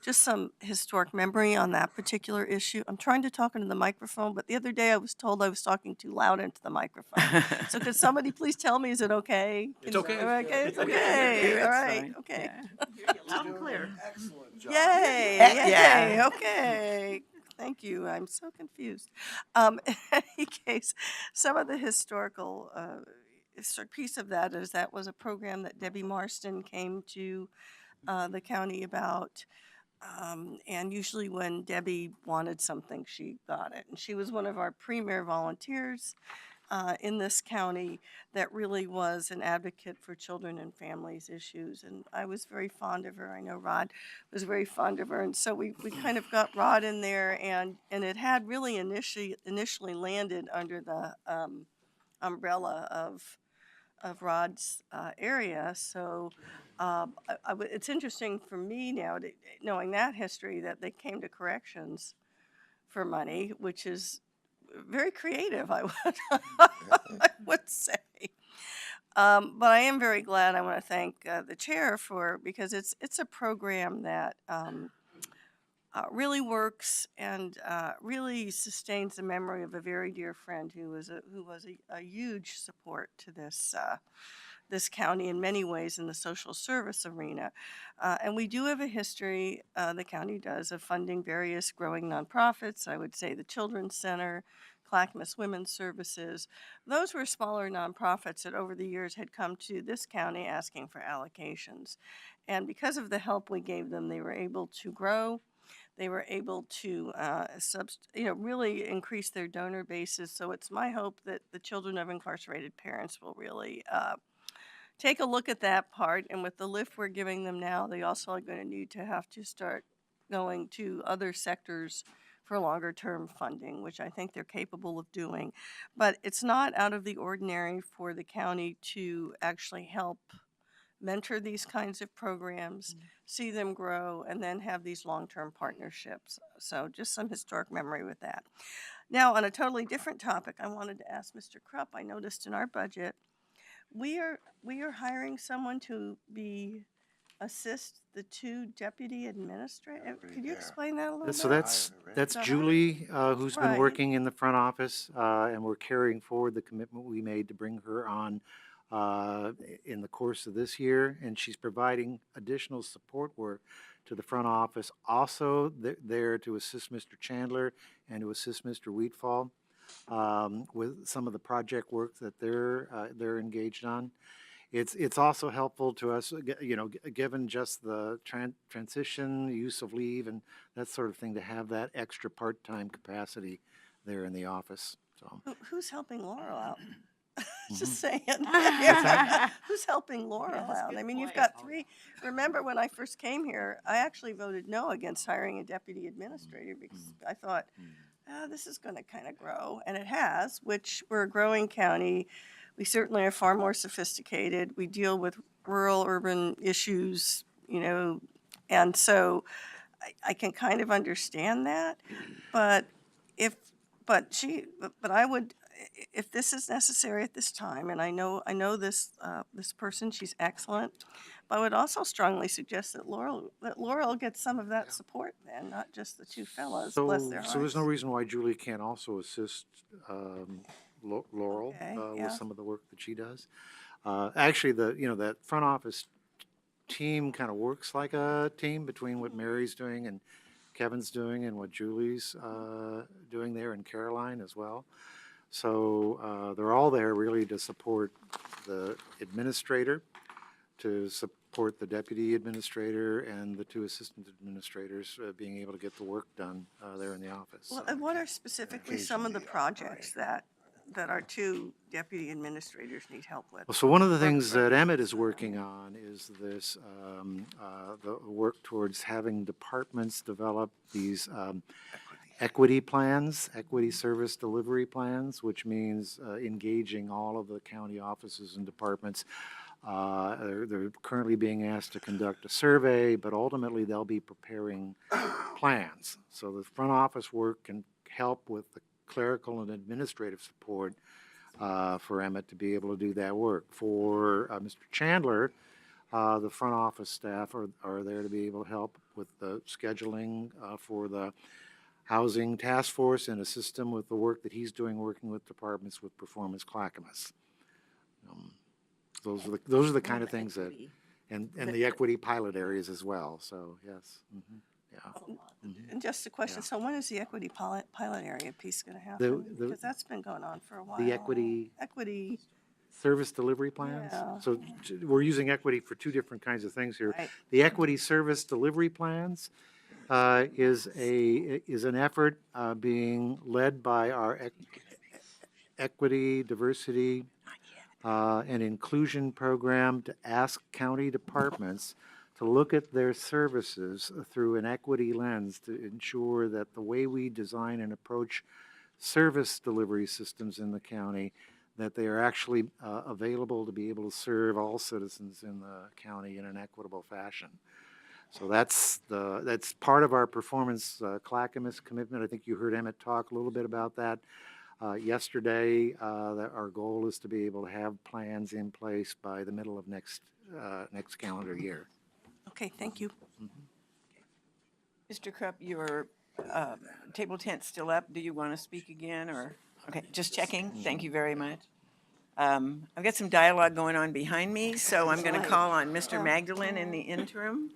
just some historic memory on that particular issue. I'm trying to talk into the microphone, but the other day I was told I was talking too loud into the microphone. So could somebody please tell me, is it okay? It's okay. Okay, it's okay. All right, fine. okay. Loud and clear. Excellent job. Yay, Yeah. yay, okay. Thank you, I'm so confused. In any case, some of the historical piece of that is that was a program that Debbie Marston came to the county about. And usually when Debbie wanted something, she got it. And she was one of our premier volunteers in this county that really was an advocate for children and families issues. And I was very fond of her. I know Rod was very fond of her. And so we kind of got Rod in there, and it had really initially landed under the umbrella of Rod's area. So it's interesting for me now, knowing that history, that they came to corrections for money, which is very creative, I would say. But I am very glad. I want to thank the chair because it's a program that really works and really sustains the memory of a very dear friend who was a huge support to this county in many ways in the social service arena. And we do have a history, the county does, of funding various growing nonprofits. I would say the Children's Center, Clackamas Women's Services. Those were smaller nonprofits that over the years had come to this county asking for allocations. And because of the help we gave them, they were able to grow. They were able to really increase their donor bases. So it's my hope that the children of incarcerated parents will really take a look at that part. And with the lift we're giving them now, they also are going to need to have to start going to other sectors for longer-term funding, which I think they're capable of doing. But it's not out of the ordinary for the county to actually help mentor these kinds of programs, see them grow, and then have these long-term partnerships. So just some historic memory with that. Now, on a totally different topic, I wanted to ask Mr. Krupp, I noticed in our budget, we are hiring someone to assist the 2 deputy administrator. Could you explain that a little bit? So that's The hire- Julie, who's been Right. working in the front office, and we're carrying forward the commitment we made to bring her on in the course of this year, and she's providing additional support work to the front office. Also, there to assist Mr. Chandler and to assist Mr. Wheatfall with some of the project work that they're engaged on. It's also helpful to us, given just the transition, use of leave, and that sort of thing, to have that extra part-time capacity there in the office. So Who's helping Laurel out? Just saying. Who's helping Laurel out? I mean, you've got 3. Remember when I first came here, I actually voted no against hiring a deputy administrator because I thought, this is going to kind of grow. And it has, which we're a growing county. We certainly are far more sophisticated. We deal with rural, urban issues, and so I can kind of understand that. But I would, if this is necessary at this time, and I know this person, she's excellent, but I would also strongly suggest that Laurel gets some of that support then, not just the 2 fellows, bless their hearts. So there's no reason why Julie can't also assist Laurel Okay, with yeah. some of the work that she does. Actually, that front office team kind of works like a team between what Mary's doing and Kevin's doing and what Julie's doing there, and Caroline as well. So they're all there really to support the administrator, to support the deputy administrator, and the 2 assistant administrators being able to get the work done there in the office. Well, and what are specifically some of the projects that our 2 deputy administrators need help with? Well, so one of the things that Emmett is working on is this, the work towards having departments develop these equity plans, equity service delivery plans, which means engaging all of the county offices and departments. They're currently being asked to conduct a survey, but ultimately they'll be preparing plans. So the front office work can help with the clerical and administrative support for Emmett to be able to do that work. For Mr. Chandler, the front office staff are there to be able to help with the scheduling for the housing task force and assist him with the work that he's doing, working with departments with performance clackamas. Those are the kind of things that, and the equity pilot areas as well. So yes, yeah. And just a question, so when is the equity pilot area piece going to The- happen? the- Because that's been going on for a while. The equity Equity, service delivery plans. Yeah. So we're using equity for 2 different kinds of things here. Right. The equity service delivery plans is an effort being led by our equity, diversity, and inclusion program to ask county departments to look at their services through an equity lens to ensure that the way we design and approach service delivery systems in the county, that they are actually available to be able to serve all citizens in the county in an equitable fashion. So that's part of our performance clackamas commitment. I think you heard Emmett talk a little bit about that yesterday. That our goal is to be able to have plans in place by the middle of next calendar year. okay, thank you. Mr. Krupp, your table tent's still up. Do you want to speak again, or? Okay, just checking. Thank you very much. I've got some dialogue going on behind me, so I'm going to call on Mr. Magdalene in the interim.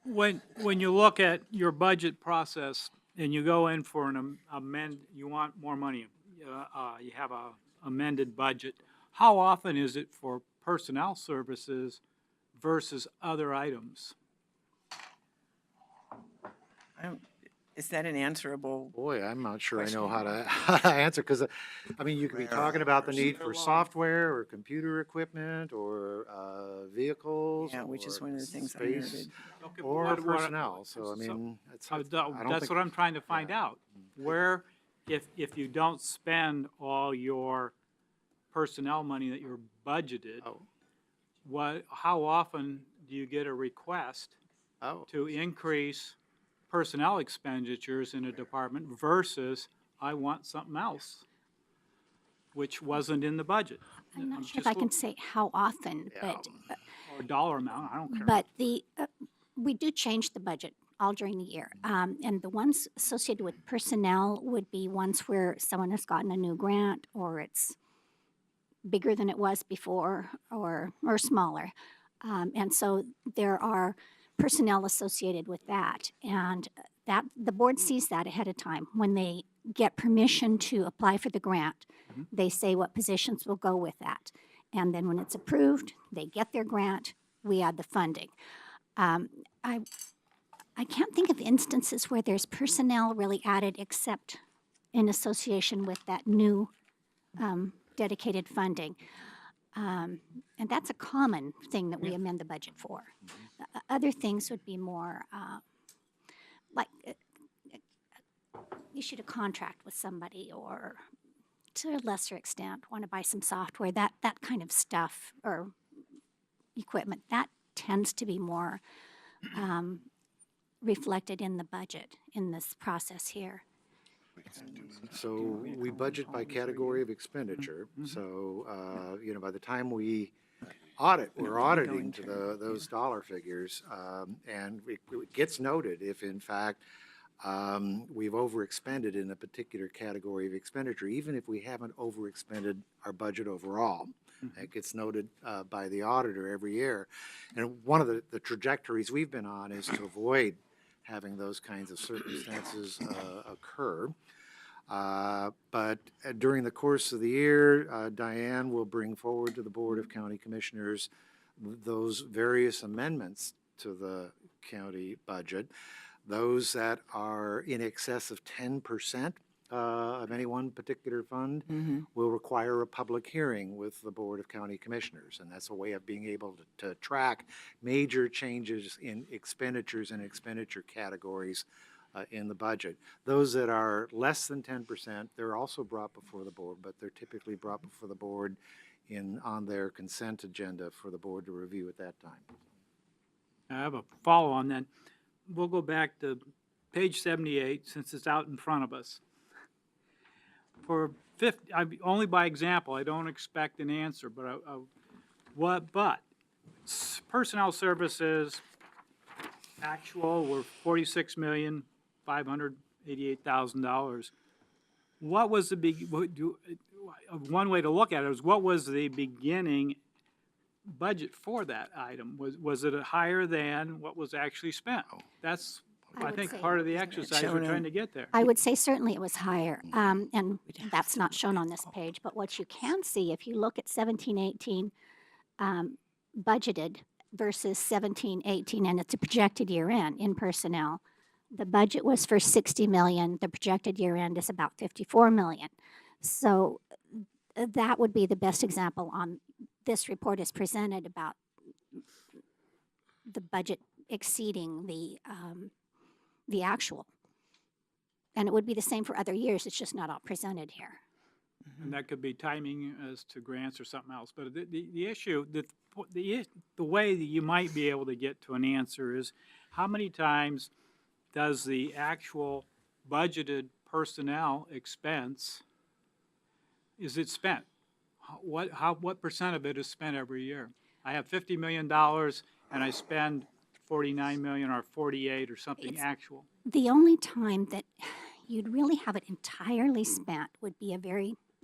When you look at your budget process and you go in for an you want more money, you have a amended budget, how often is it for personnel services versus other items? Is that an answerable? Boy, I'm not sure I know Question. how to answer, because, I mean, you could be Rare talking about the hours. need for software or computer equipment or vehicles Yeah, which is or one of the things I space noted. Okay, or what- personnel, so I so- mean, it's, Uh, I tha- don't That's think. what I'm trying to find yeah. out. Where, if you don't spend all your personnel money that you're budgeted, Oh, how often do you get a request oh, to increase personnel expenditures in a department versus I want something else, which wasn't in the budget? I'm not sure if just I can look- say how often, but, Or dollar amount, I don't care. but we do change the budget all during the year. And the ones associated with personnel would be ones where someone has gotten a new grant or it's bigger than it was before or smaller. And so there are personnel associated with that. And that the board sees that ahead of time. When they get permission to apply for the grant, they say what positions will go with that. And then when it's approved, they get their grant, we add the funding. I can't think of instances where there's personnel really added except in association with that new dedicated funding. And that's a common thing that we amend the budget for. Other things would be more like issued a contract with somebody or to a lesser extent want to buy some software, that kind of stuff or equipment, that tends to be more reflected in the budget in this process here. so we budget by category of expenditure, so, by the time we audit, we're auditing to those dollar figures, and it gets noted if in fact we've overexpended in a particular category of expenditure, even if we haven't overexpended our budget overall. It gets noted by the auditor every year. And one of the trajectories we've been on is to avoid having those kinds of circumstances occur. But during the course of the year, Diane will bring forward to the Board of County Commissioners those various amendments to the county budget. Those that are in excess of 10% of any one particular fund will require a public hearing with the Board of County Commissioners. And that's a way of being able to track major changes in expenditures and expenditure categories in the budget. Those that are less than 10%, they're also brought before the board, but they're typically brought before the board on their consent agenda for the board to review at that time. I have a follow on then. We'll go back to page 78 since it's out in front of us. For 50, only by example, I don't expect an answer, but personnel services actual were $46,588,000. What was one way to look at it is what was the beginning budget for that item? Was it higher than what was actually spent? That's, I I would think, say- part of the exercise we're shown trying in- to get there. I would say certainly it was higher, and that's not shown on this page, but what you can see, if you look at 17-18 budgeted versus 17-18, and it's a projected year end in personnel, the budget was for 60 million, the projected year end is about 54 million. So that would be the best example on this report is presented about the budget exceeding the actual. And it would be the same for other years, it's just not all presented here. And that could be timing as to grants or something else. But the issue, the way that you might be able to get to an answer is how many times does the actual budgeted personnel expense, is it spent? What percent of it is spent every year? I have $50 million and I spend 49 million or 48 or something actual. The only time that you'd really have it entirely spent would be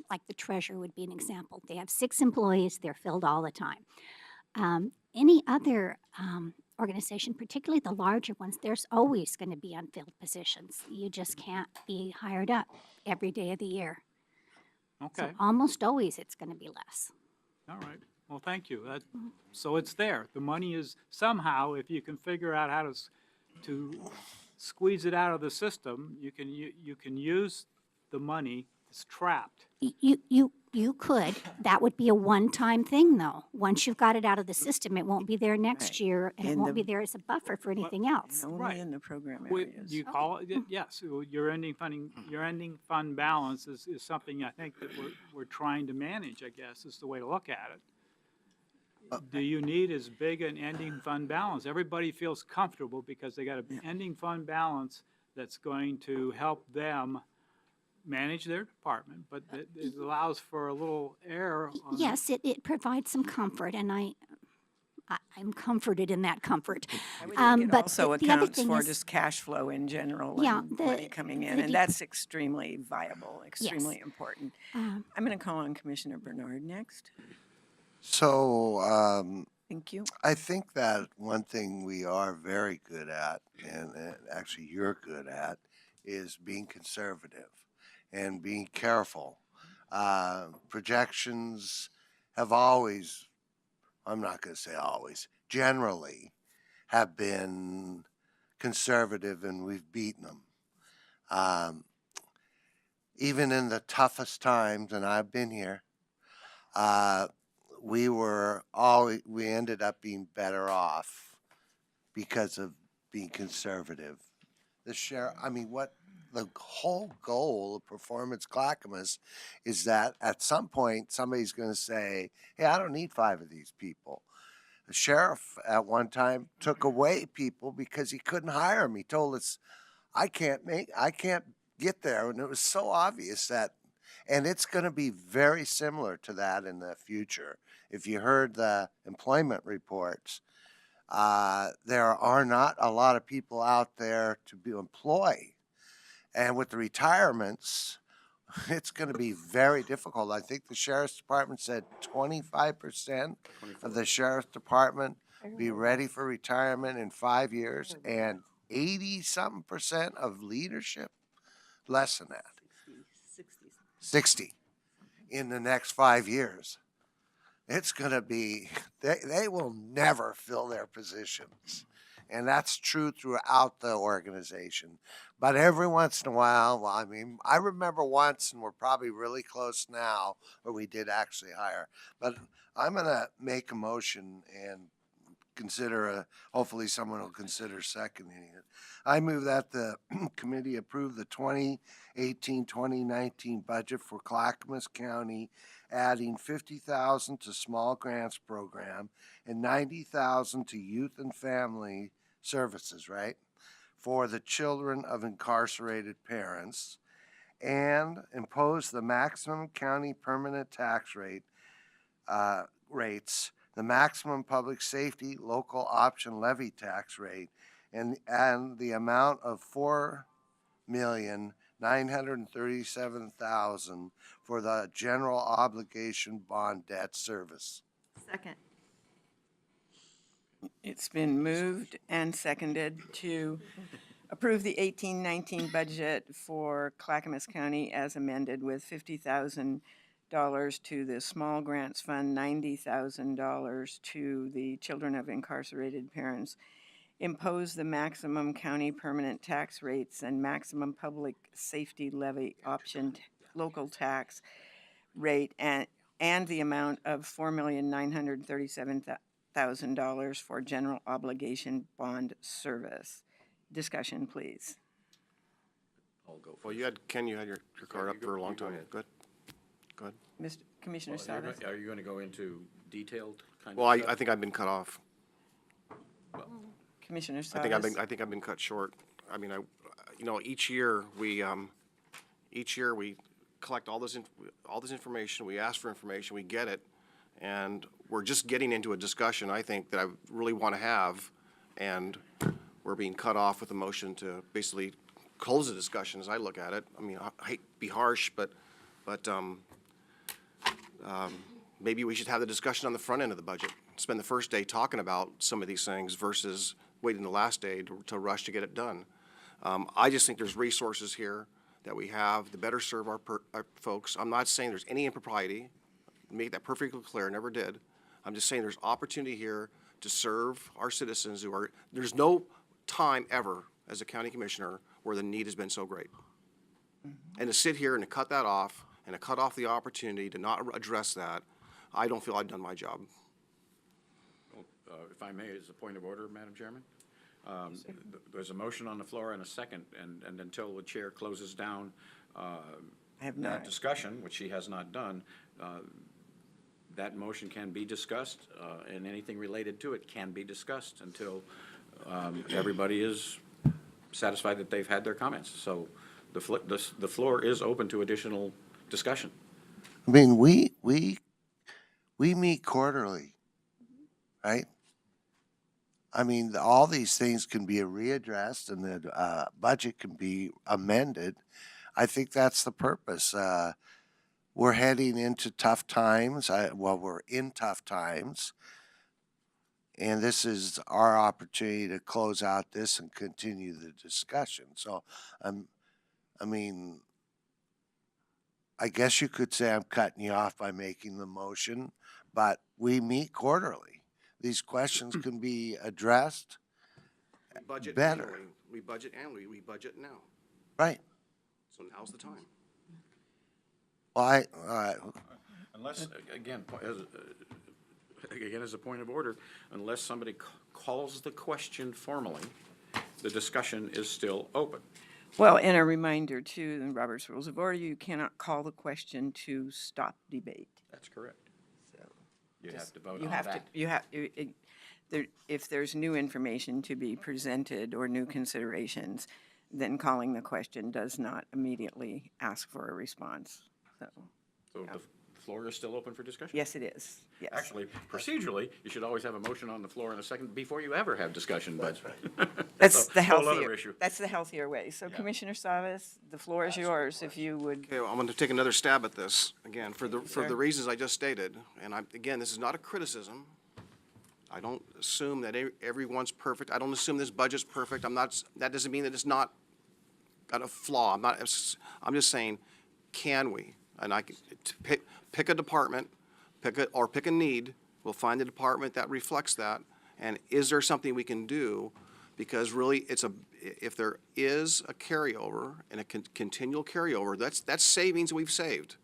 like the treasurer would be an example. They have 6 employees, they're filled all the time. Any other organization, particularly the larger ones, there's always going to be unfilled positions. You just can't be hired up every day of the year. Okay, So almost always it's going to be less. all right. Well, thank you. So it's there. The money is somehow, if you can figure out how to squeeze it out of the system. You can use the money, it's trapped. You could. That would be a one-time thing, though. Once you've got it out of the system, it won't be there next Right. year, and it In won't be the- there as a buffer for anything else. Only Right. in the program We- areas. You call it, yes, your ending fund balance is something I think that we're trying to manage, I guess, is the way to look at it. Do you need as big an ending fund balance? Everybody feels comfortable because they got an ending fund balance that's going to help them manage their department, but it allows for a little air on. Yes, it provides some comfort, and I'm comforted in that comfort. I would think it But also the other accounts thing for is- just cash flow in general Yeah, and money the- coming the in, and de- that's extremely viable, extremely important. Um, I'm going to call on Commissioner Bernard next. So, Thank you. I think that one thing we are very good at, and actually you're good at, is being conservative and being careful. Projections have always, I'm not going to say always, generally have been conservative and we've beaten them. Even in the toughest times, and I've been here, we ended up being better off because of being conservative. The whole goal of Performance Clackamas is that at some point somebody's going to say, hey, I don't need 5 of these people. The sheriff at one time took away people because he couldn't hire them. He told us, I can't get there. And it was so obvious that, and it's going to be very similar to that in the future. If you heard the employment reports, there are not a lot of people out there to be employed. And with the retirements, it's going to be very difficult. I think the sheriff's department said 25% of the sheriff's department be ready for retirement in 5 years, and 80-something% of leadership, less than that, 60 in the next 5 years. It's going to be, they will never fill their positions. And that's true throughout the organization. But every once in a while, I remember once, and we're probably really close now, where we did actually hire. But I'm going to make a motion and hopefully someone will consider seconding it. I move that the committee approve the 2018-2019 budget for Clackamas County, adding $50,000 to small grants program and $90,000 to youth and family services, right, for the children of incarcerated parents, and impose the maximum county permanent tax rates, the maximum public safety local option levy tax rate, and the amount of $4,937,000 for the general obligation bond debt service. Second. It's been moved and seconded to approve the 18-19 budget for Clackamas County as amended with $50,000 to the small grants fund, $90,000 to the children of incarcerated parents, impose the maximum county permanent tax rates and maximum public safety levy option local tax rate, and the amount of $4,937,000 for general obligation bond service. Discussion, please. Well, Ken, you had your card up for a long time. Good. Mr. Commissioner Salas. Are you going to go into detailed kind of Well, stuff? I think I've been cut off. Commissioner I Salas. think I've been cut short. I mean, each year we collect all this information. We ask for information. We get it, and we're just getting into a discussion, I think, that I really want to have, and we're being cut off with a motion to basically close the discussion as I look at it. I mean, I hate to be harsh, but maybe we should have the discussion on the front end of the budget. Spend the first day talking about some of these things versus waiting the last day to rush to get it done. I just think there's resources here that we have to better serve our folks. I'm not saying there's any impropriety. Make that perfectly clear, never did. I'm just saying there's opportunity here to serve our citizens there's no time ever as a county commissioner where the need has been so great. And to sit here and to cut that off, and to cut off the opportunity to not address that, I don't feel I've done my job. If I may, as a point of order, Madam Chairman, there's a motion on the floor and a second, and until the chair closes down I have that not. discussion, which she has not done, that motion can be discussed, and anything related to it can be discussed until everybody is satisfied that they've had their comments. So the floor is open to additional discussion. I mean, we meet quarterly, right? I mean, all these things can be readdressed and the budget can be amended. I think that's the purpose. We're heading into tough times. We're in tough times. And this is our opportunity to close out this and continue the discussion. So, I mean, I guess you could say I'm cutting you off by making the motion, but we meet quarterly. These questions can be addressed We budget better. annually. We budget annually. We budget now. Right. So now's the time. Well, Unless, again, as a point of order, unless somebody calls the question formally, the discussion is still open. Well, and a reminder too, in Robert's Rules of Order, you cannot call the question to stop debate. That's correct. So You have to vote you on have to, that. you have, if there's new information to be presented or new considerations, then calling the question does not immediately ask for a response. So, So the floor is still open for discussion? yes, it is, yes. Actually, procedurally, you should always have a motion on the floor in a second before you ever have discussion, but. That's the Whole other healthier, issue. that's the healthier way. So Commissioner Savas, the floor is yours if you would. Okay, well, I'm going to take another stab at this, again, for sir. the reasons I just stated. And again, this is not a criticism. I don't assume that everyone's perfect. I don't assume this budget's perfect. That doesn't mean that it's not got a flaw. I'm just saying, can we? And I can pick a department, pick a need. We'll find a department that reflects that. And is there something we can do? Because really, if there is a carryover and a continual carryover, that's savings we've saved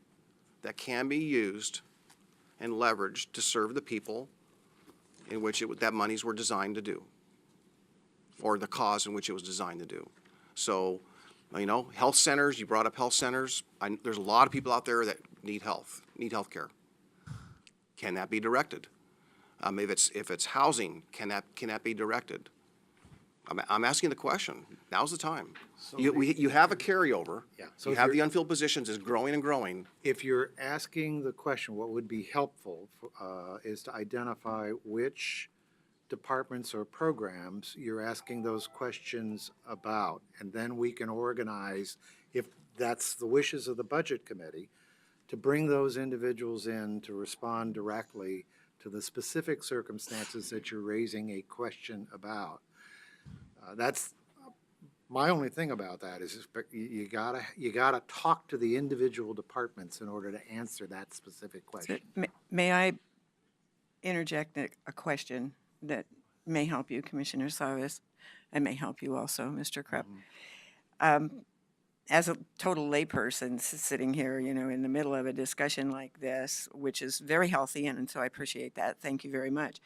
that can be used and leveraged to serve the people in which that monies were designed to do, or the cause in which it was designed to do. So, health centers, you brought up health centers. There's a lot of people out there that need health care. Can that be directed? If it's housing, can that be directed? I'm asking the question. Now's the time. You have a carryover. Yeah, so You if have you're- the unfilled positions is growing and growing. If you're asking the question, what would be helpful is to identify which departments or programs you're asking those questions about. And then we can organize, if that's the wishes of the Budget Committee, to bring those individuals in to respond directly to the specific circumstances that you're raising a question about. That's my only thing about that is you gotta talk to the individual departments in order to answer that specific question. May I interject a question that may help you, Commissioner Savas, and may help you also, Mr. Krupp? As a total layperson sitting here, in the middle of a discussion like this, which is very healthy, and so I appreciate that. Thank you very much.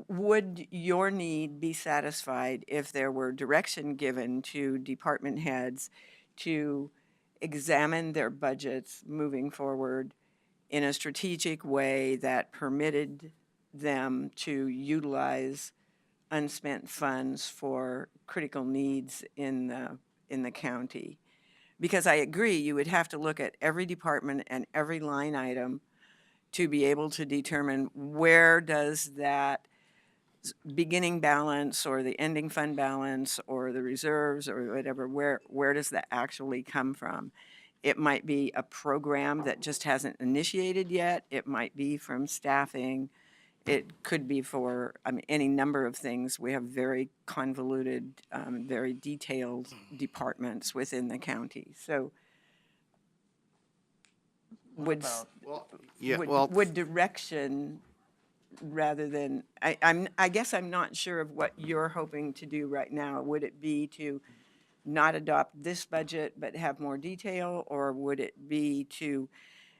Would your need be satisfied if there were direction given to department heads to examine their budgets moving forward in a strategic way that permitted them to utilize unspent funds for critical needs in the county? Because I agree, you would have to look at every department and every line item to be able to determine where does that beginning balance or the ending fund balance or the reserves or whatever, where does that actually come from? It might be a program that just hasn't initiated yet. It might be from staffing. It could be for, any number of things. We have very convoluted, very detailed departments within the county. So would Yeah, well, would direction rather than, I guess I'm not sure of what you're hoping to do right now. Would it be to not adopt this budget but have more detail, or would it be to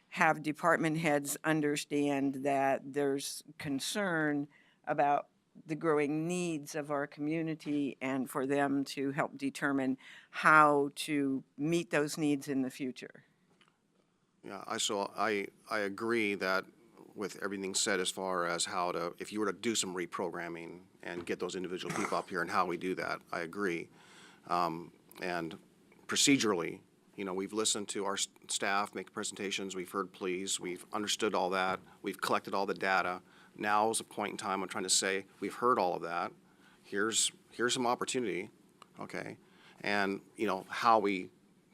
have department heads understand that there's concern about the growing needs of our community and for them to help determine how to meet those needs in the future? Yeah, I agree that with everything said as far as how to, if you were to do some reprogramming and get those individual people up here and how we do that, I agree. And procedurally, we've listened to our staff make presentations, we've heard pleas, we've understood all that, we've collected all the data. Now is a point in time I'm trying to say, we've heard all of that, here's some opportunity, okay? And, how we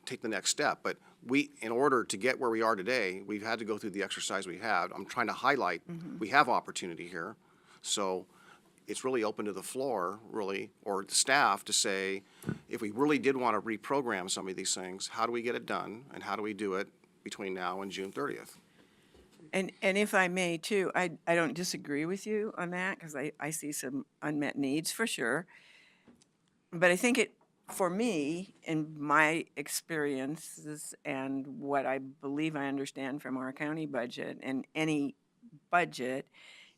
take the next step. But in order to get where we are today, we've had to go through the exercise we had. I'm trying to highlight, we have opportunity here. So it's really open to the floor, really, or the staff to say, if we really did want to reprogram some of these things, how do we get it done? And how do we do it between now and June 30th? And if I may too, I don't disagree with you on that, because I see some unmet needs for sure. But I think for me, in my experiences and what I believe I understand from our county budget and any budget,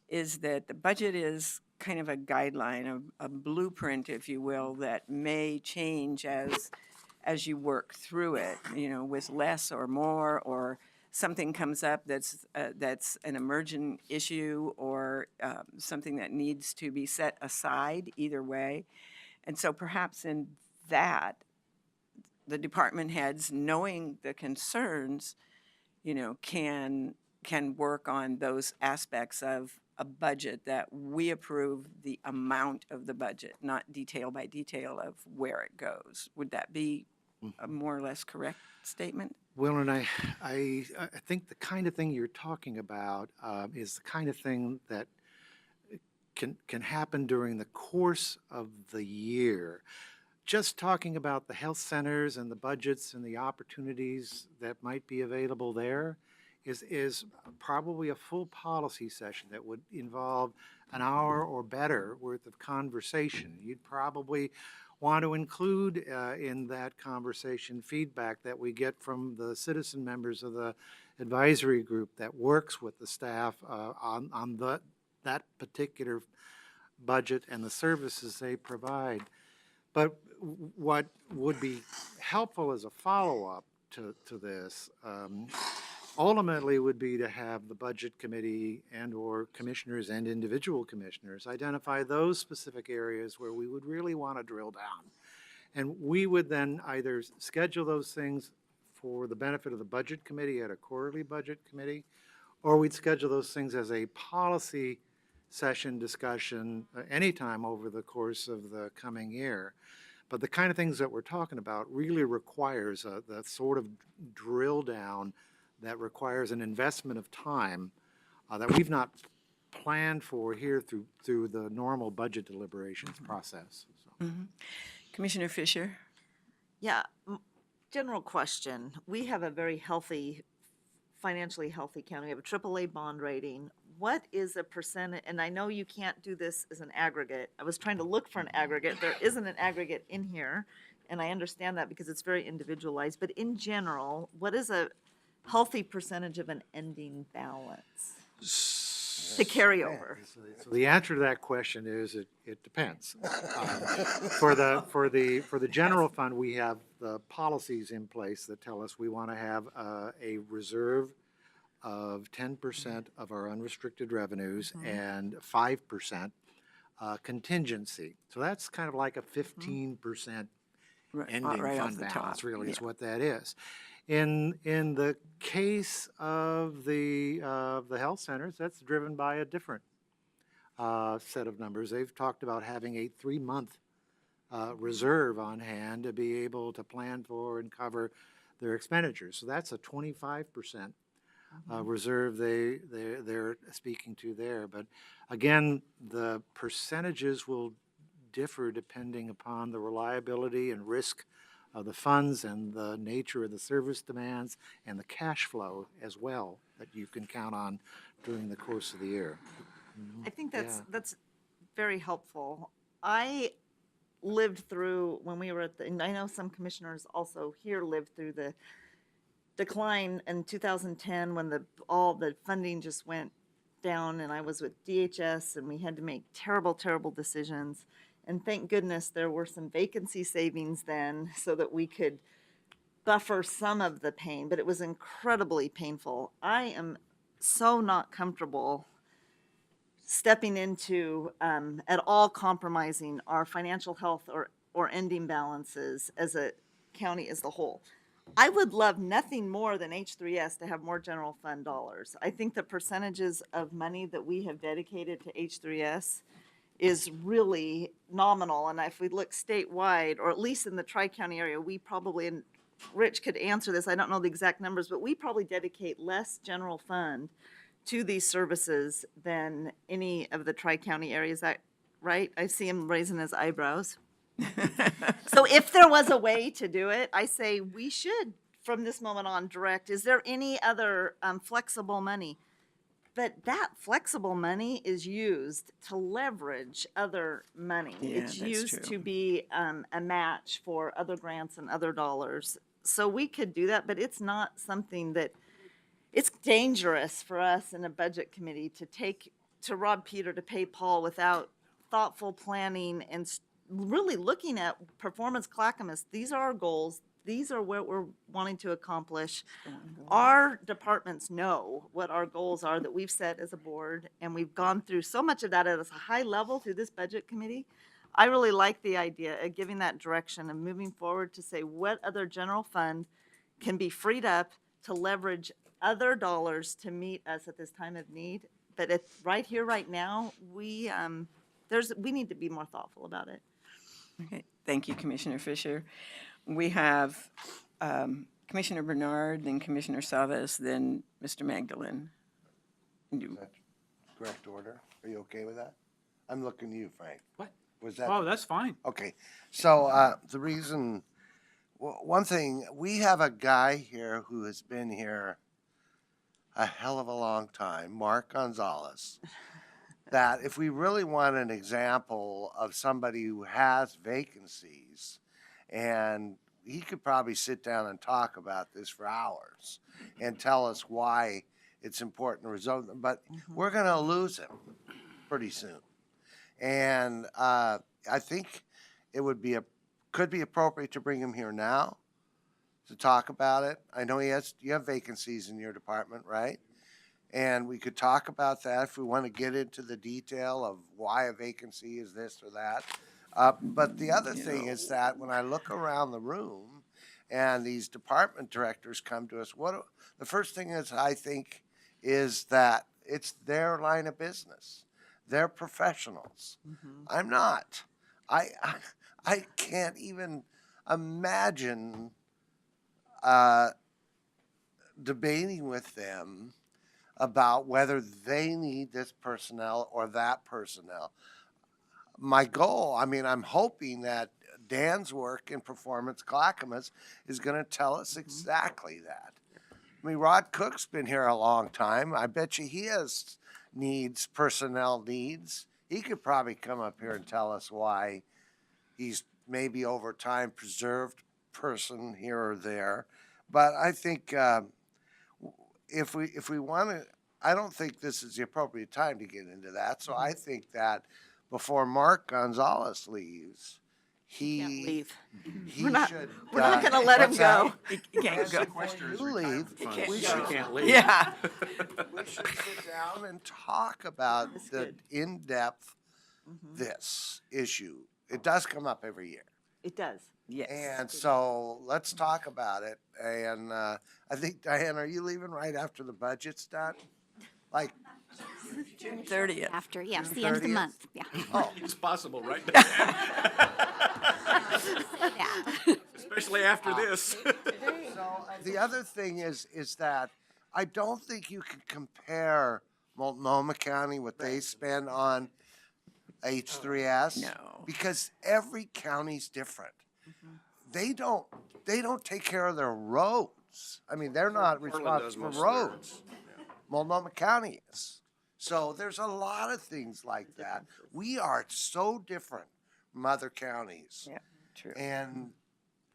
is that the budget is kind of a guideline, a blueprint, if you will, that may change as you work through it, with less or more, or something comes up that's an emergent issue, or something that needs to be set aside, either way. And so perhaps in that, the department heads, knowing the concerns, can work on those aspects of a budget that we approve the amount of the budget, not detail by detail of where it goes. Would that be a more or less correct statement? Well, and I think the kind of thing you're talking about is the kind of thing that can happen during the course of the year. Just talking about the health centers and the budgets and the opportunities that might be available there is probably a full policy session that would involve an hour or better worth of conversation. You'd probably want to include in that conversation feedback that we get from the citizen members of the advisory group that works with the staff on that particular budget and the services they provide. But what would be helpful as a follow-up to this ultimately would be to have the budget committee and/or commissioners and individual commissioners identify those specific areas where we would really want to drill down. And we would then either schedule those things for the benefit of the budget committee at a quarterly budget committee, or we'd schedule those things as a policy session discussion anytime over the course of the coming year. But the kind of things that we're talking about really requires the sort of drill down that requires an investment of time that we've not planned for here through the normal budget deliberations process. So. Commissioner Fisher? Yeah, general question. We have a very healthy, financially healthy county. We have a AAA bond rating. What is a percentage, and I know you can't do this as an aggregate. I was trying to look for an aggregate. There isn't an aggregate in here, and I understand that because it's very individualized. But in general, what is a healthy percentage of an ending balance to carry over? So the answer to that question is it depends. For the general fund, we have the policies in place that tell us we want to have a reserve of 10% of our unrestricted revenues and 5% contingency. So that's kind of like a 15% ending right off fund the balance, top, really, is yeah. what that is. In the case of the health centers, that's driven by a different set of numbers. They've talked about having a 3-month reserve on hand to be able to plan for and cover their expenditures. So that's a 25% reserve they're speaking to there. But again, the percentages will differ depending upon the reliability and risk of the funds and the nature of the service demands and the cash flow as well that you can count on during the course of the year. I think that's very helpful. I lived through when we were at the, and I know some commissioners also here lived through the decline in 2010 when all the funding just went down, and I was with DHS and we had to make terrible, terrible decisions. And thank goodness there were some vacancy savings then so that we could buffer some of the pain, but it was incredibly painful. I am so not comfortable stepping into at all compromising our financial health or ending balances as a county as the whole. I would love nothing more than H3S to have more general fund dollars. I think the percentages of money that we have dedicated to H3S is really nominal. And if we look statewide, or at least in the Tri-County area, we probably, and Rich could answer this, I don't know the exact numbers, but we probably dedicate less general fund to these services than any of the Tri-County areas. Is that right? I see him raising his eyebrows. So if there was a way to do it, I say we should, from this moment on, direct, is there any other flexible money? But that flexible money is used to leverage other money. Yeah, It's that's used true. to be a match for other grants and other dollars. So we could do that, but it's not something that, it's dangerous for us in a budget committee to rob Peter to pay Paul without thoughtful planning and really looking at performance Clackamas. These are our goals. These are what we're wanting to accomplish. Our departments know what our goals are that we've set as a board, and we've gone through so much of that at a high level through this budget committee. I really like the idea of giving that direction and moving forward to say what other general fund can be freed up to leverage other dollars to meet us at this time of need. But it's right here, right now, we need to be more thoughtful about it. Okay, thank you, Commissioner Fisher. We have Commissioner Bernard, then Commissioner Savas, then Mr. Magdalene. You- Correct order? Are you okay with that? I'm looking to you, Frank. What? Was that? Oh, that's fine. Okay, so the reason, one thing, we have a guy here who has been here a hell of a long time, Mark Gonzalez, that if we really want an example of somebody who has vacancies, and he could probably sit down and talk about this for hours and tell us why it's important to resolve them, but we're going to lose him pretty soon. And I think it would be could be appropriate to bring him here now to talk about it. I know you have vacancies in your department, right? And we could talk about that if we want to get into the detail of why a vacancy is this or that. But the other thing is that when I look around the room and these department directors come to us, the first thing is I think is that it's their line of business. They're professionals. I'm not. I can't even imagine debating with them about whether they need this personnel or that personnel. My goal, I mean, I'm hoping that Dan's work in Performance Clackamas is going to tell us exactly that. I mean, Rod Cook's been here a long time. I bet you he has personnel needs. He could probably come up here and tell us why he's maybe over time preserved person here or there. But I think if we want to, I don't think this is the appropriate time to get into that. So I think that before Mark Gonzalez leaves, Can't leave. he We're not- should. We're not going to let him what's go. that? You can't go. You leave. We You should, can't leave. Yeah. we should sit down and talk about the good. in-depth this issue. It does come up every year. It does. Yes. And so let's talk about it. And I think, Diane, are you leaving right after the budget's done? Like, June 30th. After, yes, the end of the 30th? month, yeah. oh, It's possible, right? Yeah. Especially after this. so the other thing is that I don't think you can compare Multnomah County, what they spend on H3S. No. Because every county's different. They don't take care of their roads. I mean, they're not Portland does responsible for most of their- roads. Multnomah County is. So there's a lot of things like that. We are so different from other counties. Yeah, true. And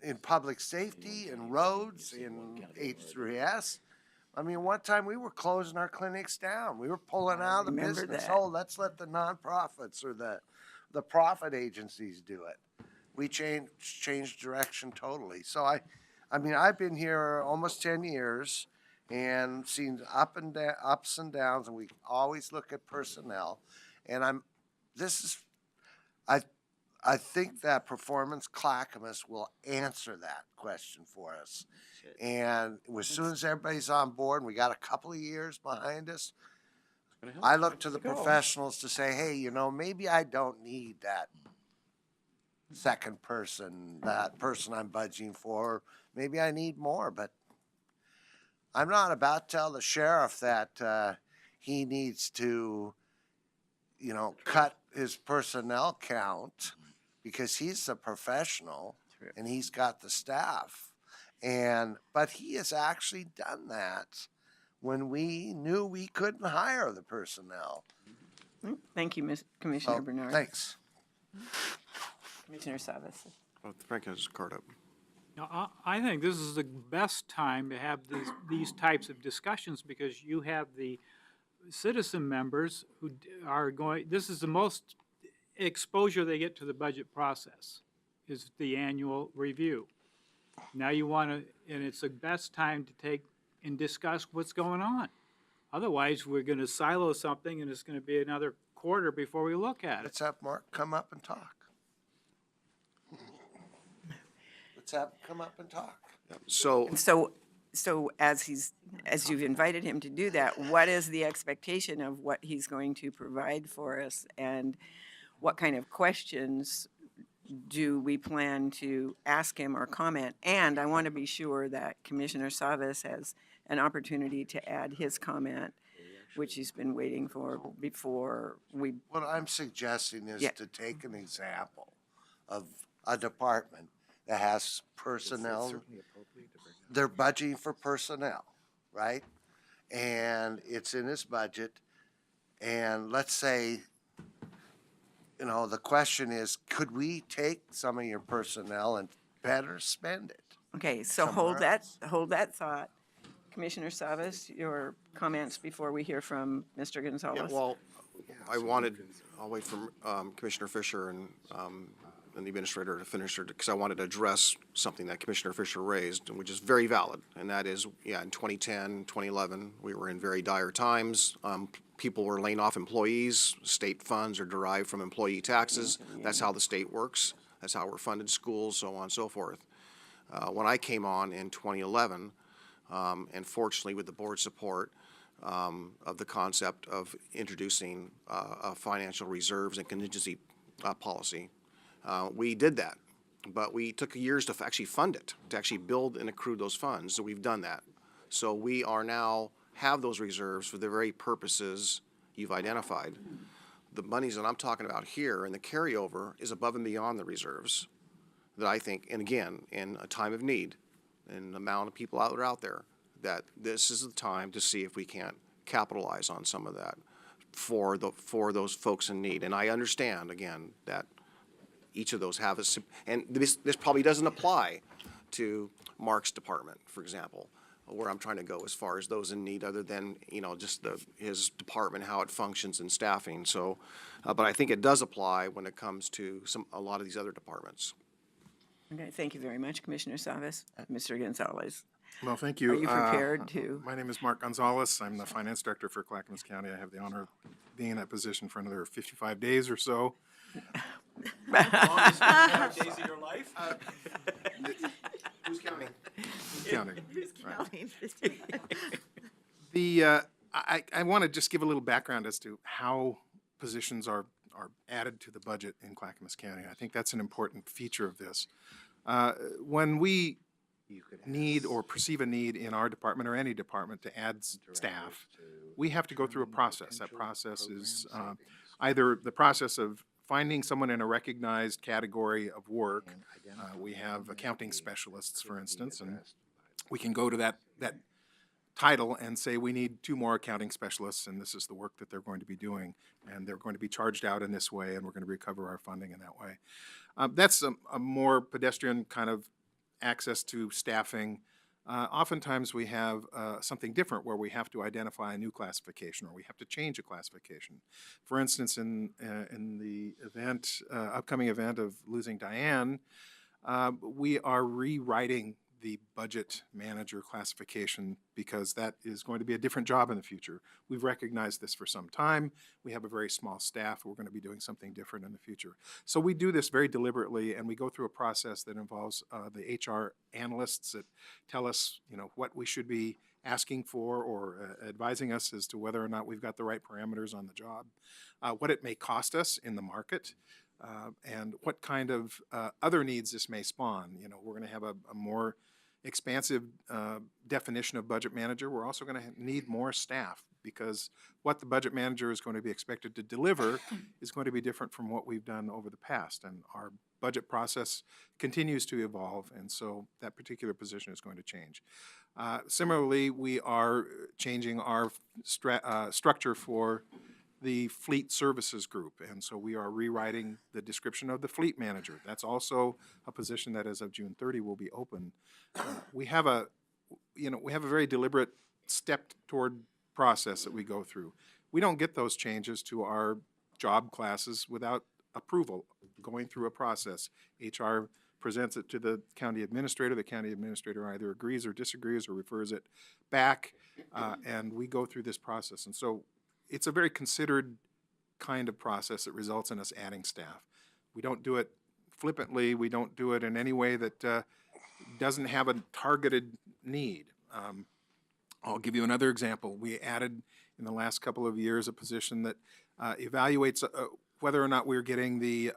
in public safety, in roads, in H3S. I mean, one time we were closing our clinics down. We were pulling out of the remember business. that. Oh, let's let the nonprofits or the profit agencies do it. We changed direction totally. So I mean, I've been here almost 10 years and seen ups and downs, and we always look at personnel. And this is, I, I think that Performance Clackamas will answer that question for us. And as soon as everybody's on board, and we got a couple of years behind us, I look to the professionals to say, hey, you know, maybe I don't need that second person, that person I'm budgeting for. Maybe I need more, but I'm not about to tell the sheriff that he needs to, you know, cut his personnel count because he's a professional and he's got the staff. But he has actually done that when we knew we couldn't hire the personnel. Thank you, Commissioner So, Bernard. thanks. Commissioner Savas. Oh, Frank has his card up. Now, I think this is the best time to have these types of discussions because you have the citizen members who are going, this is the most exposure they get to the budget process, is the annual review. Now you want to, and it's the best time to take and discuss what's going on. Otherwise, we're going to silo something and it's going to be another quarter before we look at it. Let's have Mark come up and talk. Let's have him come up and talk. So, So as you've invited him to do that, what is the expectation of what he's going to provide for us? And what kind of questions do we plan to ask him or comment? And I want to be sure that Commissioner Savas has an opportunity to add his comment, which he's been waiting for before we, What I'm suggesting is Yeah. to take an example of a department that has personnel. They're budgeting for personnel, right? And it's in his budget. And let's say, you know, the question is, could we take some of your personnel and better spend it? okay, so hold that thought. Commissioner Savas, your comments before we hear from Mr. yeah, Gonzalez? well, I'll wait for Commissioner Fisher and the administrator to finish it, because I wanted to address something that Commissioner Fisher raised, and which is very valid, and that is, yeah, in 2010, 2011, we were in very dire times. People were laying off employees. State funds are derived from employee taxes. That's how the state works. That's how we're funded schools, so on and so forth. When I came on in 2011, and fortunately with the board's support of the concept of introducing a financial reserves and contingency policy, we did that. But we took years to actually fund it, to actually build and accrue those funds. So we've done that. So we are now have those reserves for the very purposes you've identified. The monies that I'm talking about here and the carryover is above and beyond the reserves that I think, and again, in a time of need, and the amount of people out there, that this is the time to see if we can't capitalize on some of that for those folks in need. And I understand, again, that each of those have and this probably doesn't apply to Mark's department, for example, where I'm trying to go as far as those in need, other than, you know, just his department, how it functions and staffing. So, but I think it does apply when it comes to a lot of these other departments. Okay, thank you very much, Commissioner Savas. Mr. Gonzalez, Well, thank you. are you prepared to? My name is Mark Gonzalez. I'm the finance director for Clackamas County. I have the honor of being in that position for another 55 days or so. Days of your life? Who's counting? Counting. Who's Right. counting? I want to just give a little background as to how positions are added to the budget in Clackamas County. I think that's an important feature of this. When we need or perceive a need in our department or any department to add staff, we have to go through a process. That process is either the process of finding someone in a recognized category of work. We have accounting specialists, for instance, and we can go to that title and say, we need 2 more accounting specialists, and this is the work that they're going to be doing, and they're going to be charged out in this way, and we're going to recover our funding in that way. That's a more pedestrian kind of access to staffing. Oftentimes we have something different where we have to identify a new classification or we have to change a classification. For instance, in the event, upcoming event of losing Diane, we are rewriting the budget manager classification because that is going to be a different job in the future. We've recognized this for some time. We have a very small staff. We're going to be doing something different in the future. So we do this very deliberately, and we go through a process that involves the HR analysts that tell us, what we should be asking for or advising us as to whether or not we've got the right parameters on the job, what it may cost us in the market, and what kind of other needs this may spawn. We're going to have a more expansive definition of budget manager. We're also going to need more staff because what the budget manager is going to be expected to deliver is going to be different from what we've done over the past. And our budget process continues to evolve, and so that particular position is going to change. Similarly, we are changing our structure for the fleet services group, and so we are rewriting the description of the fleet manager. That's also a position that as of June 30 will be open. We have a very deliberate step toward process that we go through. We don't get those changes to our job classes without approval, going through a process. HR presents it to the county administrator. The county administrator either agrees or disagrees or refers it back, and we go through this process. And so it's a very considered kind of process that results in us adding staff. We don't do it flippantly. We don't do it in any way that doesn't have a targeted need. I'll give you another example. We added in the last couple of years a position that evaluates whether or not we're getting the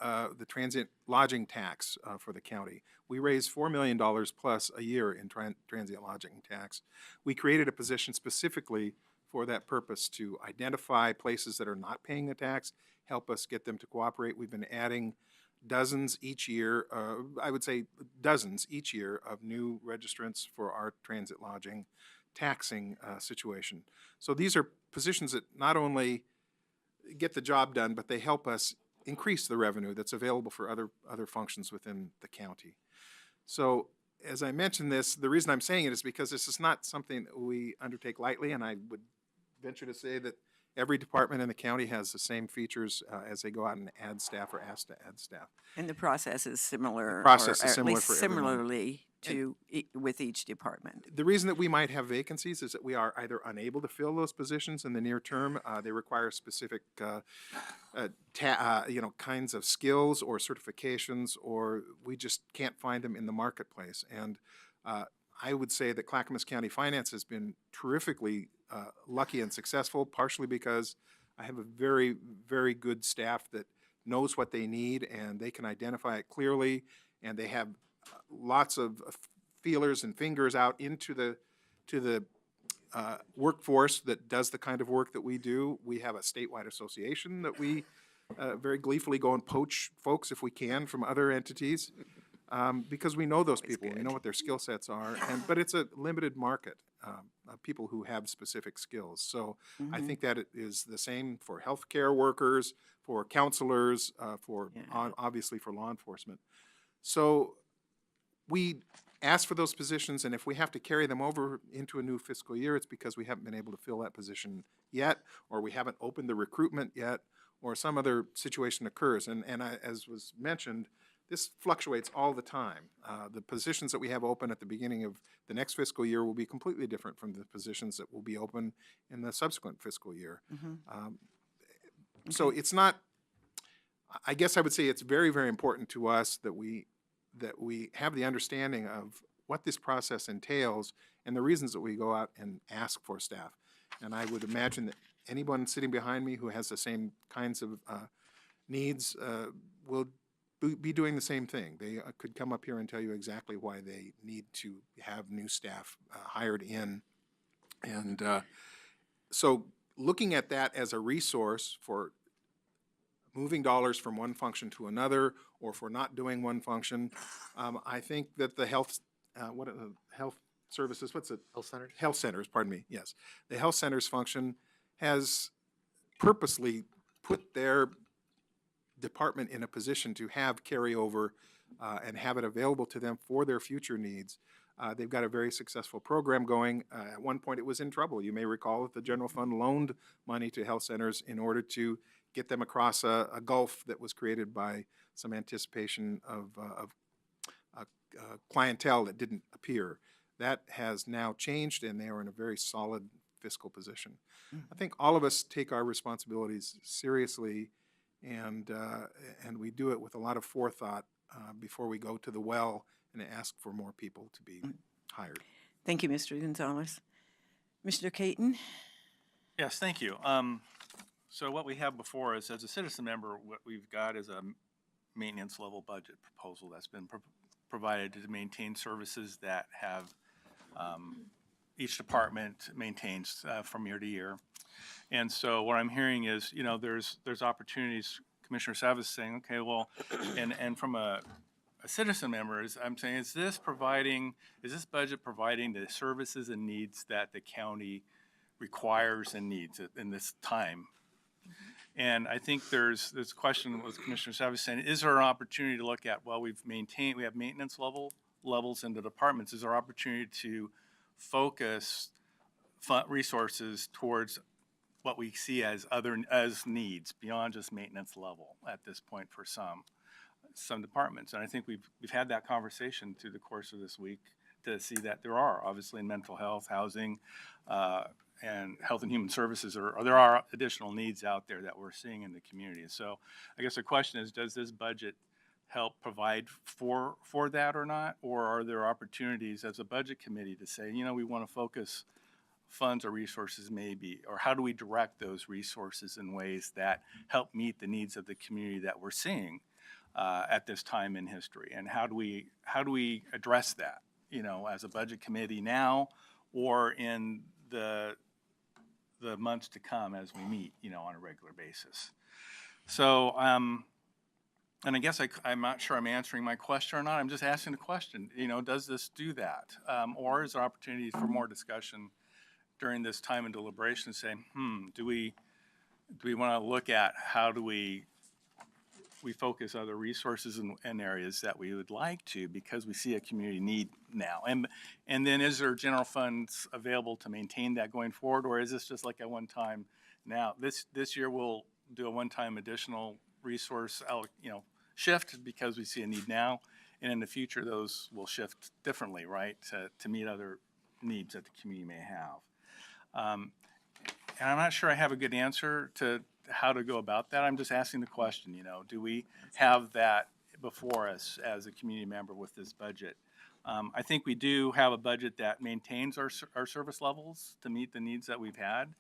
transient lodging tax for the county. We raise $4 million plus a year in transient lodging tax. We created a position specifically for that purpose to identify places that are not paying the tax, help us get them to cooperate. We've been adding dozens each year, I would say dozens each year of new registrants for our transit lodging taxing situation. So these are positions that not only get the job done, but they help us increase the revenue that's available for other functions within the county. So as I mentioned this, the reason I'm saying it is because this is not something that we undertake lightly, and I would venture to say that every department in the county has the same features as they go out and add staff or ask to add staff. And the process is similar, The process or is at similar least for everyone. similarly to with each department. The reason that we might have vacancies is that we are either unable to fill those positions in the near term. They require specific kinds of skills or certifications, or we just can't find them in the marketplace. And I would say that Clackamas County Finance has been terrifically lucky and successful, partially because I have a very, very good staff that knows what they need and they can identify it clearly, and they have lots of feelers and fingers out into the workforce that does the kind of work that we do. We have a statewide association that we very gleefully go and poach folks if we can from other entities. Because we know those people, we know what their skill sets are, but it's a limited market of people who have specific skills. So I think that it is the same for healthcare workers, for counselors, obviously for law enforcement. So we ask for those positions, and if we have to carry them over into a new fiscal year, it's because we haven't been able to fill that position yet, or we haven't opened the recruitment yet, or some other situation occurs. And as was mentioned, this fluctuates all the time. The positions that we have open at the beginning of the next fiscal year will be completely different from the positions that will be open in the subsequent fiscal year. So it's not, I guess I would say it's very, very important to us that we have the understanding of what this process entails and the reasons that we go out and ask for staff. And I would imagine that anyone sitting behind me who has the same kinds of needs will be doing the same thing. They could come up here and tell you exactly why they need to have new staff hired in. And so looking at that as a resource for moving dollars from one function to another, or for not doing one function, I think that the health services, what's it? Health centers? Health centers, pardon me, yes. The health centers function has purposely put their department in a position to have carryover and have it available to them for their future needs. They've got a very successful program going. At one point, it was in trouble. You may recall that the general fund loaned money to health centers in order to get them across a gulf that was created by some anticipation of clientele that didn't appear. That has now changed, and they are in a very solid fiscal position. I think all of us take our responsibilities seriously, and we do it with a lot of forethought before we go to the well and ask for more people to be hired. Thank you, Mr. Gonzalez. Mr. Caton? Yes, thank you. So what we have before us, as a citizen member, what we've got is a maintenance level budget proposal that's been provided to maintain services that have each department maintains from year to year. And so what I'm hearing is, you know, there's opportunities. Commissioner Sav is saying, okay, well, and from a citizen member, I'm saying, is this budget providing the services and needs that the county requires and needs in this time? And I think there's this question with Commissioner Savage saying, is there an opportunity to look at, well, we have maintenance levels in the departments. Is there opportunity to focus resources towards what we see as needs beyond just maintenance level at this point for some departments? And I think we've had that conversation through the course of this week to see that there are obviously in mental health, housing, and health and human services, there are additional needs out there that we're seeing in the community. So I guess the question is, does this budget help provide for that or not? Or are there opportunities as a budget committee to say, you know, we want to focus funds or resources maybe, or how do we direct those resources in ways that help meet the needs of the community that we're seeing at this time in history? And how do we address that, you know, as a budget committee now or in the months to come as we meet, you know, on a regular basis? So, and I guess I'm not sure I'm answering my question or not. I'm just asking the question, you know, does this do that? Or is there opportunity for more discussion during this time in deliberation saying, do we want to look at how do we focus other resources and areas that we would like to, because we see a community need now? And then is there general funds available to maintain that going forward, or is this just like a one-time now? This year we'll do a one-time additional resource shift because we see a need now, and in the future those will shift differently, right, to meet other needs that the community may have. And I'm not sure I have a good answer to how to go about that. I'm just asking the question, you know, do we have that before us as a community member with this budget? I think we do have a budget that maintains our service levels to meet the needs that we've had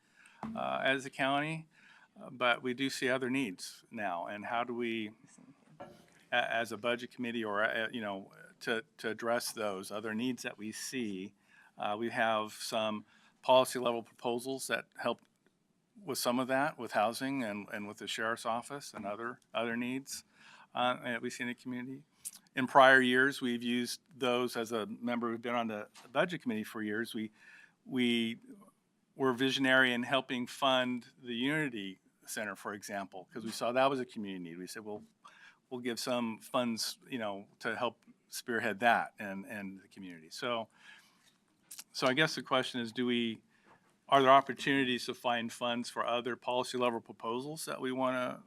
as a county, but we do see other needs now. And how do we, as a budget committee or, you know, to address those other needs that we see, we have some policy level proposals that help with some of that, with housing and with the sheriff's office and other needs we see in the community. In prior years, we've used those as a member who's been on the budget committee for years. We were visionary in helping fund the Unity Center, for example, because we saw that was a community need. We said, well, we'll give some funds, you know, to help spearhead that and the community. So I guess the question is, are there opportunities to find funds for other policy level proposals that we want to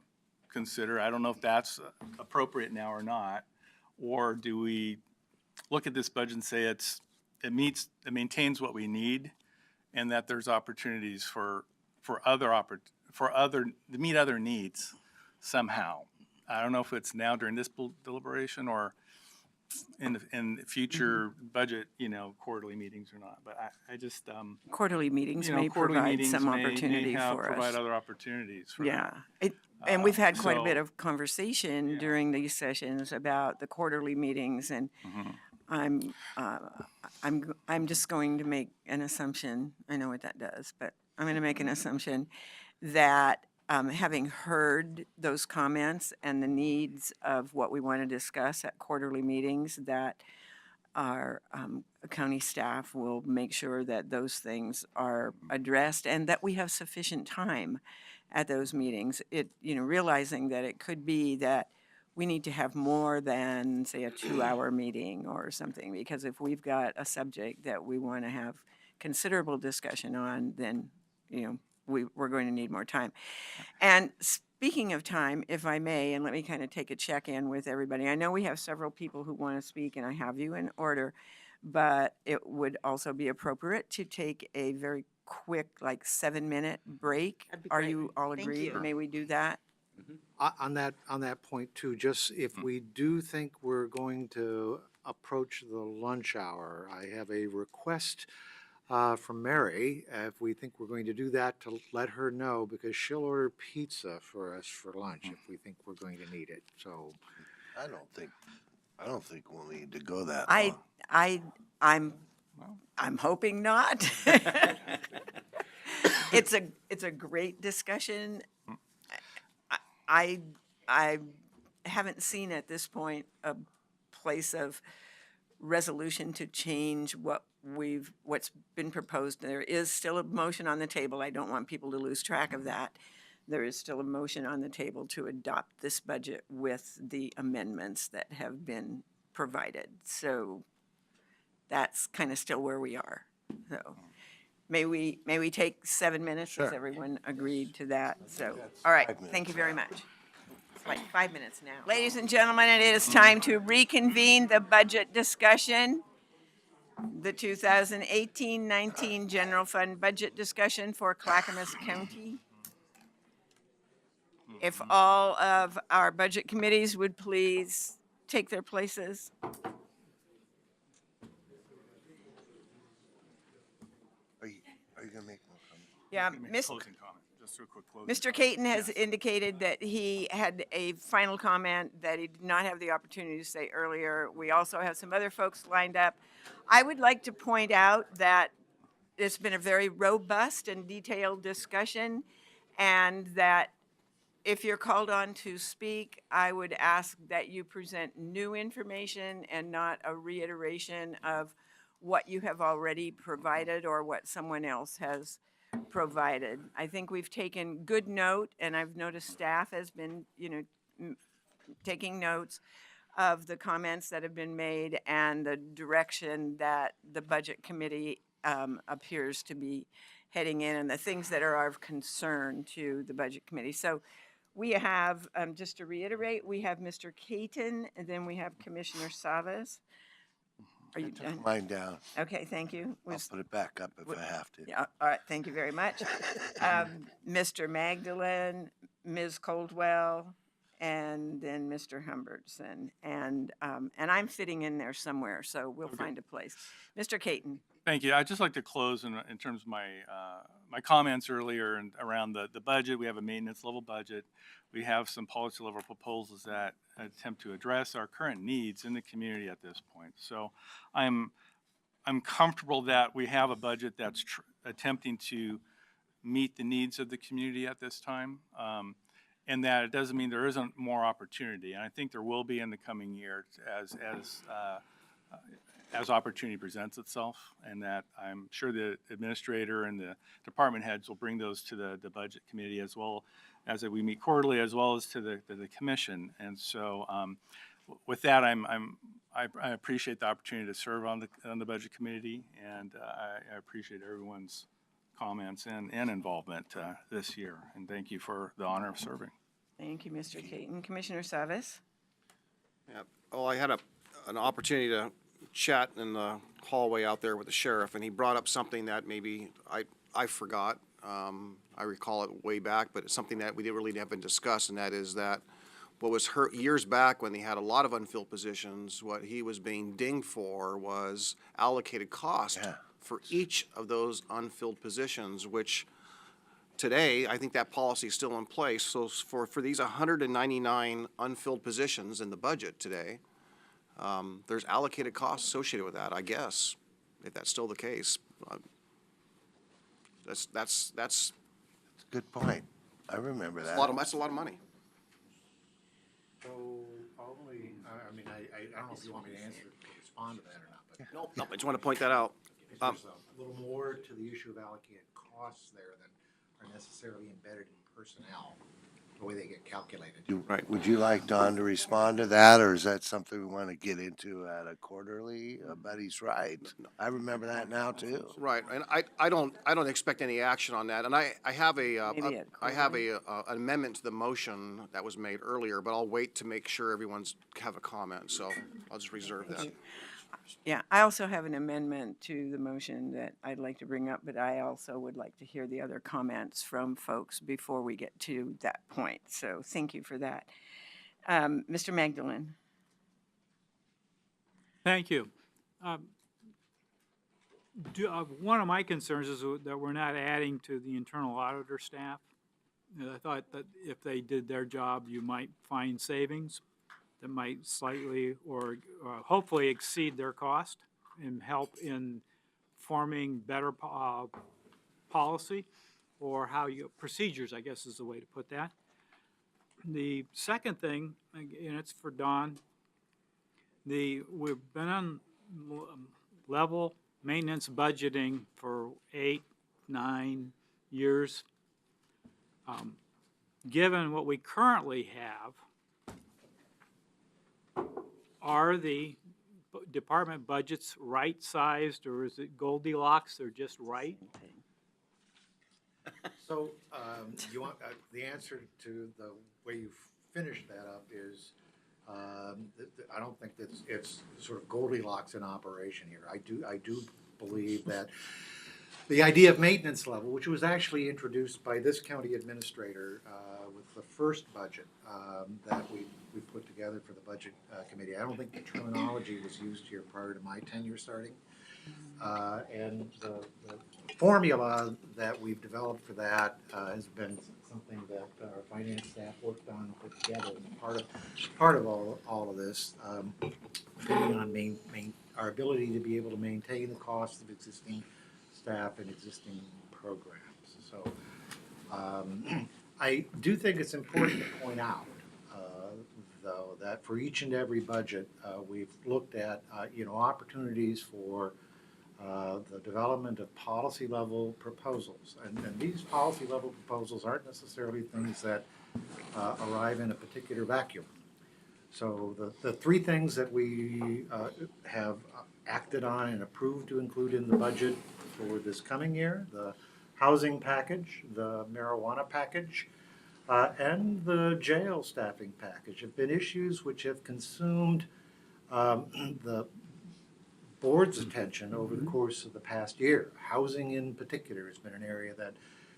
consider? I don't know if that's appropriate now or not. Or do we look at this budget and say it maintains what we need, and that there's opportunities to meet other needs somehow? I don't know if it's now during this deliberation or in future budget, you know, quarterly meetings or not, but I just Quarterly meetings may quarterly provide meetings some may opportunity for us. provide other opportunities for Yeah, and we've had quite a bit so- of conversation during these sessions about the quarterly meetings, and Mhm. I'm just going to make an assumption. I know what that does, but I'm going to make an assumption that having heard those comments and the needs of what we want to discuss at quarterly meetings, that our county staff will make sure that those things are addressed and that we have sufficient time at those meetings. Realizing that it could be that we need to have more than, say, a 2-hour meeting or something, because if we've got a subject that we want to have considerable discussion on, then, we're going to need more time. And speaking of time, if I may, and let me kind of take a check-in with everybody. I know we have several people who want to speak, and I have you in order, but it would also be appropriate to take a very quick, like 7-minute break. That'd be Are great. you all Thank agreed? you. May we do that? On that point too, just if we do think we're going to approach the lunch hour, I have a request from Mary. If we think we're going to do that, to let her know, because she'll order pizza for us for lunch if we think we're going to need it. So I don't think we'll need to go that I, long. I'm hoping not. It's a great discussion. I haven't seen at this point a place of resolution to change what's been proposed. There is still a motion on the table. I don't want people to lose track of that. There is still a motion on the table to adopt this budget with the amendments that have been provided. So that's kind of still where we are. So may we take 7 minutes? Sure. Has everyone agreed to that? So, all right, 5 minutes. thank you very much. It's like 5 minutes now. Ladies and gentlemen, it is time to reconvene the budget discussion. The 2018-19 general fund budget discussion for Clackamas County. If all of our budget committees would please take their places. Are you gonna make more comments? Yeah, Make a Miss. closing comment, just a quick closing Mr. comment. Caton has indicated that he had a final comment that he did not have the opportunity to say earlier. We also have some other folks lined up. I would like to point out that it's been a very robust and detailed discussion, and that if you're called on to speak, I would ask that you present new information and not a reiteration of what you have already provided or what someone else has provided. I think we've taken good note, and I've noticed staff has been, taking notes of the comments that have been made and the direction that the Budget Committee appears to be heading in, and the things that are of concern to the Budget Committee. So we have, just to reiterate, we have Mr. Caton, and then we have Commissioner Savas. Are you done? Mine down. Okay, thank you. I'll put it back up if I have to. Yeah, all right, thank you very much. Mr. Magdalene, Ms. Coldwell, and then Mr. Humbertson. And I'm fitting in there somewhere, so we'll find a place. Mr. Caton. Thank you. I'd just like to close in terms of my my comments earlier and around the budget. We have a maintenance level budget. We have some policy level proposals that attempt to address our current needs in the community at this point. So I'm comfortable that we have a budget that's attempting to meet the needs of the community at this time, and that it doesn't mean there isn't more opportunity. And I think there will be in the coming year as opportunity presents itself, and that I'm sure the administrator and the department heads will bring those to the budget committee, as well as we meet quarterly, as well as to the commission. And so with that, I appreciate the opportunity to serve on the budget committee, and I appreciate everyone's comments and involvement this year. And thank you for the honor of serving. Thank you, Mr. Caton. Commissioner Savas? Yeah. Oh, I had an opportunity to chat in the hallway out there with the sheriff, and he brought up something that maybe I forgot. I recall it way back, but it's something that we didn't really haven't discussed, and that is that what was hurt years back when they had a lot of unfilled positions, what he was being dinged for was allocated cost for each of those unfilled positions, which today, I think that policy is still in place. So for these 199 unfilled positions in the budget today, there's allocated costs associated with that, I guess, if that's still the case. That's Good point. I remember that. that's a lot of money. So probably, I mean, I don't know if you want me to respond to that or not, Nope, I just want to point that out. There's a little more to the issue of allocated costs there than are necessarily embedded in personnel, the way they get calculated. Right. Would you like Don to respond to that, or is that something we want to get into at a quarterly? But he's right. I remember that now too. Right, and I don't expect any action on that, and I have Maybe at I have an amendment to the motion that was made earlier, but I'll wait to make sure everyone's have a comment, so I'll just reserve that. Yeah, I also have an amendment to the motion that I'd like to bring up, but I also would like to hear the other comments from folks before we get to that point. So thank you for that. Mr. Magdalene? Thank you. One of my concerns is that we're not adding to the internal auditor staff. And I thought that if they did their job, you might find savings that might slightly or hopefully exceed their cost and help in forming better policy or procedures, I guess is the way to put that. The second thing, and it's for Don, we've been on level maintenance budgeting for 8, 9 years. Given what we currently have, are the department budgets right-sized, or is it Goldilocks, they're just right? So, you want, the answer to the way you finished that up is, I don't think that it's sort of Goldilocks in operation here. I do believe that the idea of maintenance level, which was actually introduced by this county administrator with the first budget that we put together for the budget committee. I don't think the terminology was used here prior to my tenure starting. And the formula that we've developed for that has been something that our finance staff worked on and put together. Part of all of this, depending on our ability to be able to maintain the cost of existing staff and existing programs. So I do think it's important to point out, though, that for each and every budget, we've looked at opportunities for the development of policy level proposals. And these policy level proposals aren't necessarily things that arrive in a particular vacuum. So the three things that we have acted on and approved to include in the budget for this coming year, the housing package, the marijuana package, and the jail staffing package, have been issues which have consumed the board's attention over the course of the past year. Housing in particular has been an area that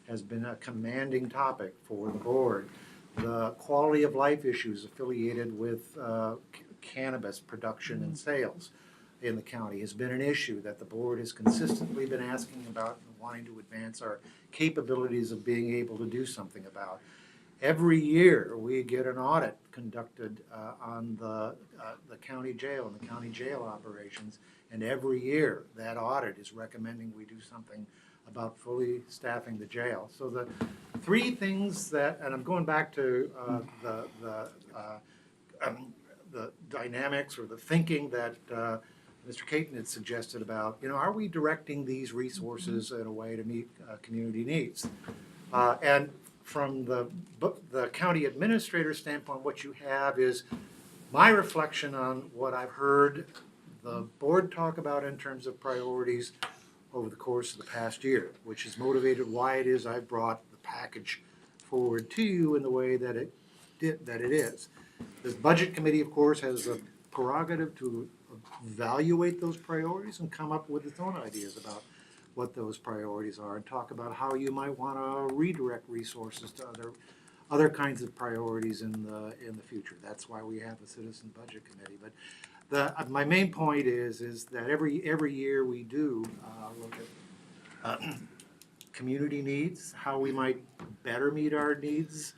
has been a commanding topic for the board. The quality of life issues affiliated with cannabis production and sales in the county has been an issue that the board has consistently been asking about and wanting to advance our capabilities of being able to do something about. Every year, we get an audit conducted on the county jail and the county jail operations, and every year, that audit is recommending we do something about fully staffing the jail. So the three things that, and I'm going back to the dynamics or the thinking that Mr. Caton had suggested about, are we directing these resources in a way to meet community needs? And from the county administrator standpoint, what you have is my reflection on what I've heard the board talk about in terms of priorities over the course of the past year, which has motivated why it is I brought the package forward to you in the way that it is. The budget committee, of course, has a prerogative to evaluate those priorities and come up with its own ideas about what those priorities are and talk about how you might want to redirect resources to other kinds of priorities in the future. That's why we have a citizen budget committee. But my main point is that every year we do look at community needs, how we might better meet our needs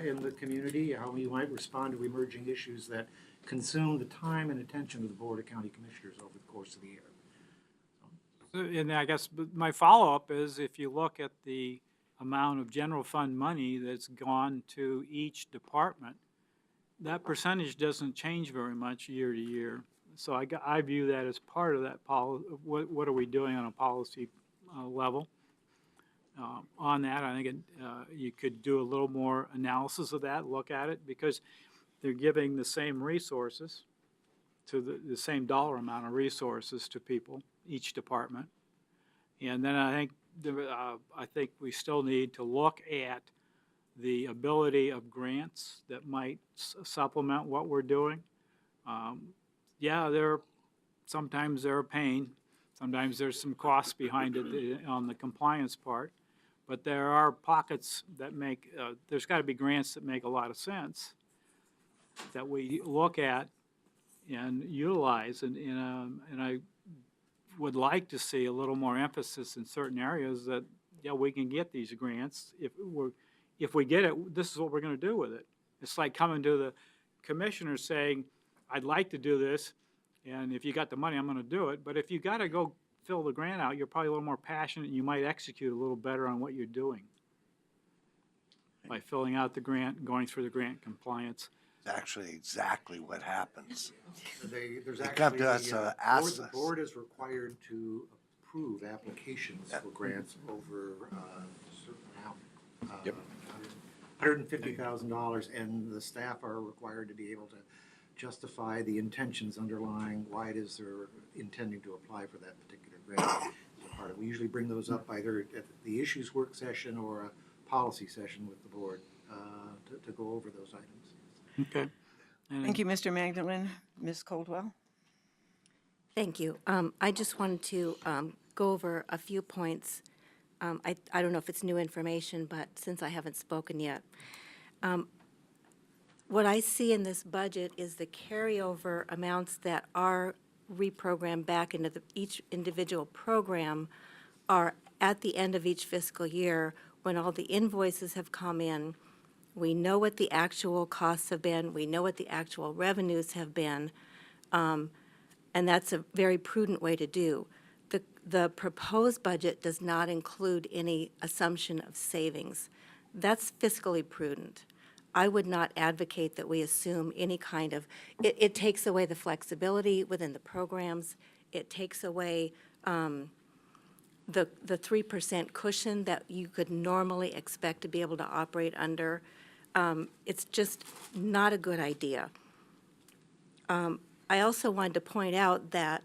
in the community, how we might respond to emerging issues that consume the time and attention of the Board of County Commissioners over the course of the year. And I guess my follow-up is, if you look at the amount of general fund money that's gone to each department, that percentage doesn't change very much year to year. So I view that as part of that what are we doing on a policy level? On that, I think you could do a little more analysis of that, look at it, because they're giving the same resources to the same dollar amount of resources to people, each department. And then I think we still need to look at the ability of grants that might supplement what we're doing. Yeah, sometimes they're a pain. Sometimes there's some costs behind it on the compliance part. But there are pockets that there's got to be grants that make a lot of sense that we look at and utilize. And I would like to see a little more emphasis in certain areas that, yeah, we can get these grants. If we get it, this is what we're going to do with it. It's like coming to the commissioner saying, I'd like to do this, and if you got the money, I'm going to do it. But if you got to go fill the grant out, you're probably a little more passionate, and you might execute a little better on what you're doing by filling out the grant and going through the grant compliance. It's actually exactly what happens. There's They come to actually, us, ask the us. board is required to approve applications for grants over a certain amount. Yep. $150,000, and the staff are required to be able to justify the intentions underlying why it is they're intending to apply for that particular grant. We usually bring those up either at the issues work session or a policy session with the board to go over those items. Okay. Thank you, Mr. Magdalene. Ms. Coldwell? Thank you. I just wanted to go over a few points. I don't know if it's new information, but since I haven't spoken yet. What I see in this budget is the carryover amounts that are reprogrammed back into each individual program are at the end of each fiscal year when all the invoices have come in. We know what the actual costs have been. We know what the actual revenues have been. And that's a very prudent way to do. The proposed budget does not include any assumption of savings. That's fiscally prudent. I would not advocate that we assume any kind of, it takes away the flexibility within the programs. It takes away the 3% cushion that you could normally expect to be able to operate under. It's just not a good idea. I also wanted to point out that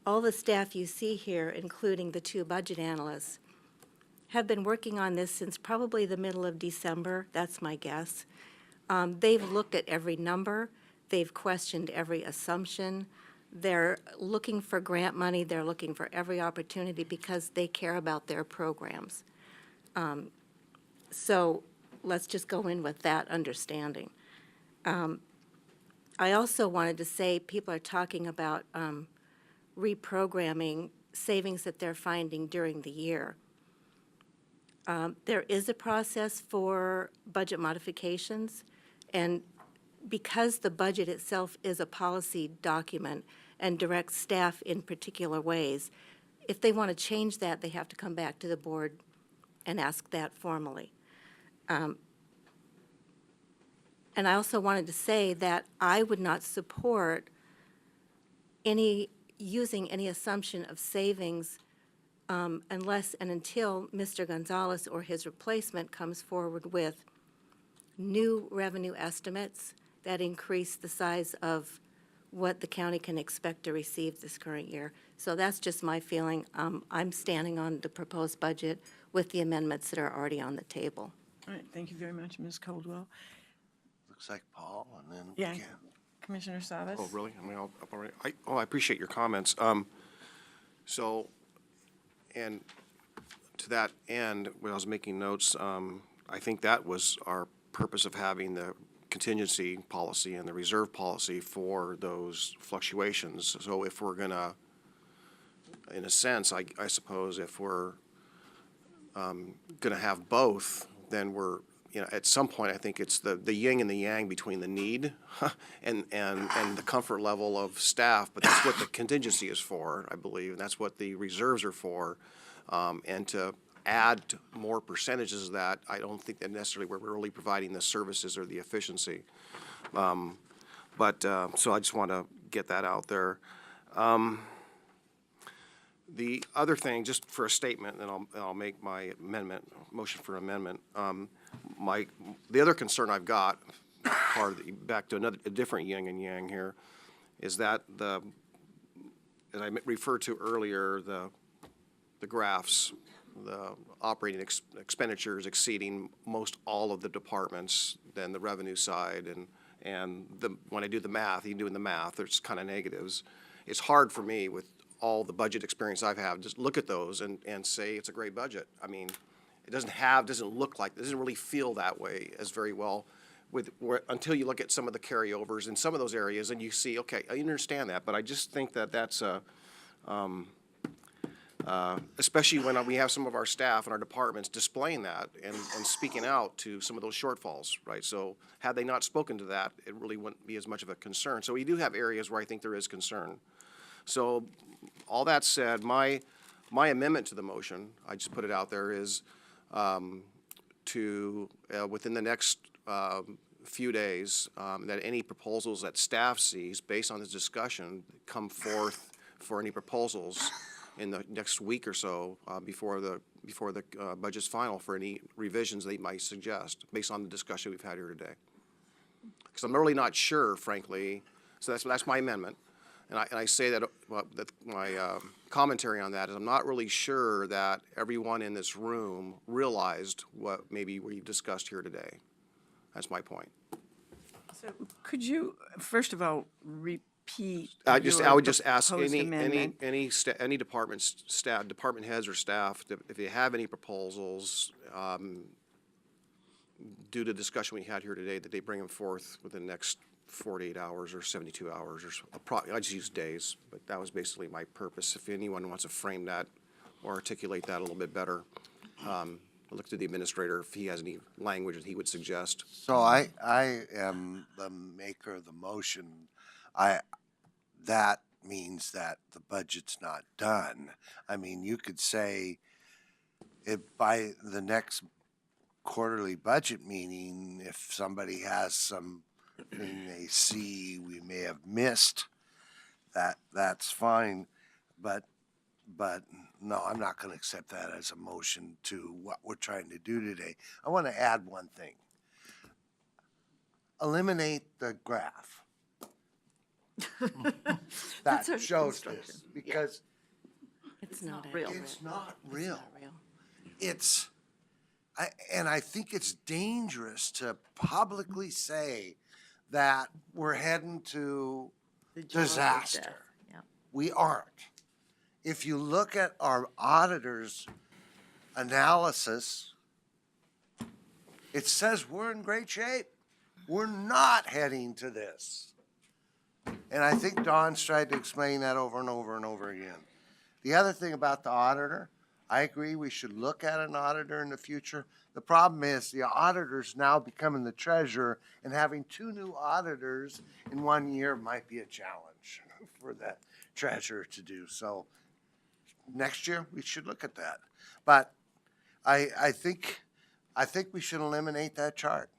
all the staff you see here, including the 2 budget analysts, have been working on this since probably the middle of December, that's my guess. They've looked at every number, they've questioned every assumption, they're looking for grant money, they're looking for every opportunity because they care about their programs. So let's just go in with that understanding. I also wanted to say, people are talking about reprogramming savings that they're finding during the year. There is a process for budget modifications, and because the budget itself is a policy document and directs staff in particular ways, if they want to change that, they have to come back to the board and ask that formally. And I also wanted to say that I would not support using any assumption of savings unless and until Mr. Gonzalez or his replacement comes forward with new revenue estimates that increase the size of what the county can expect to receive this current year. So that's just my feeling. I'm standing on the proposed budget with the amendments that are already on the table. All right, thank you very much, Ms. Coldwell. Looks like Paul, and then Yeah. Ken. Commissioner Sabas? Oh, really? I mean, up already? I appreciate your comments. So, and to that end, when I was making notes, I think that was our purpose of having the contingency policy and the reserve policy for those fluctuations. So if we're gonna, in a sense, I suppose, if we're gonna have both, then we're, at some point, I think it's the yin and the yang between the need and the comfort level of staff, but that's what the contingency is for, I believe, and that's what the reserves are for. And to add more percentages of that, I don't think that necessarily we're really providing the services or the efficiency. So I just want to get that out there. The other thing, just for a statement, and I'll make my amendment, motion for amendment. The other concern I've got, back to a different yin and yang here, is that as I referred to earlier, the graphs, the operating expenditures exceeding most all of the departments, then the revenue side, and when I do the math, even doing the math, there's kind of negatives. It's hard for me with all the budget experience I've had, just look at those and say it's a great budget. I mean, it doesn't really feel that way as very well until you look at some of the carryovers in some of those areas and you see, okay, I understand that, but I just think that's especially when we have some of our staff and our departments displaying that and speaking out to some of those shortfalls, right? So had they not spoken to that, it really wouldn't be as much of a concern. So we do have areas where I think there is concern. So all that said, my amendment to the motion, I just put it out there, is to, within the next few days, that any proposals that staff sees based on this discussion come forth for any proposals in the next week or so before the budget's final for any revisions they might suggest based on the discussion we've had here today. Because I'm really not sure, frankly, so that's my amendment. And I say that, my commentary on that is I'm not really sure that everyone in this room realized what maybe we discussed here today. That's my point. So could you, first of all, repeat I your would just ask proposed amendment? any department heads or staff, if they have any proposals, due to the discussion we had here today, that they bring them forth within the next 48 hours or 72 hours, I just use days, but that was basically my purpose. If anyone wants to frame that or articulate that a little bit better, I'll look to the administrator if he has any language that he would suggest. So I am the maker of the motion. That means that the budget's not done. I mean, you could say by the next quarterly budget meeting, if somebody has something they see we may have missed, that's fine. But no, I'm not going to accept that as a motion to what we're trying to do today. I want to add one thing. Eliminate the graph that shows this, because It's not real. it's not real. I think it's dangerous to publicly say that we're heading to disaster. We aren't. If you look at our auditor's analysis, it says we're in great shape. We're not heading to this. And I think Don's tried to explain that over and over and over again. The other thing about the auditor, I agree we should look at an auditor in the future. The problem is the auditor's now becoming the treasurer, and having two new auditors in 1 year might be a challenge for that treasurer to do. So next year we should look at that. But I think we should eliminate that chart.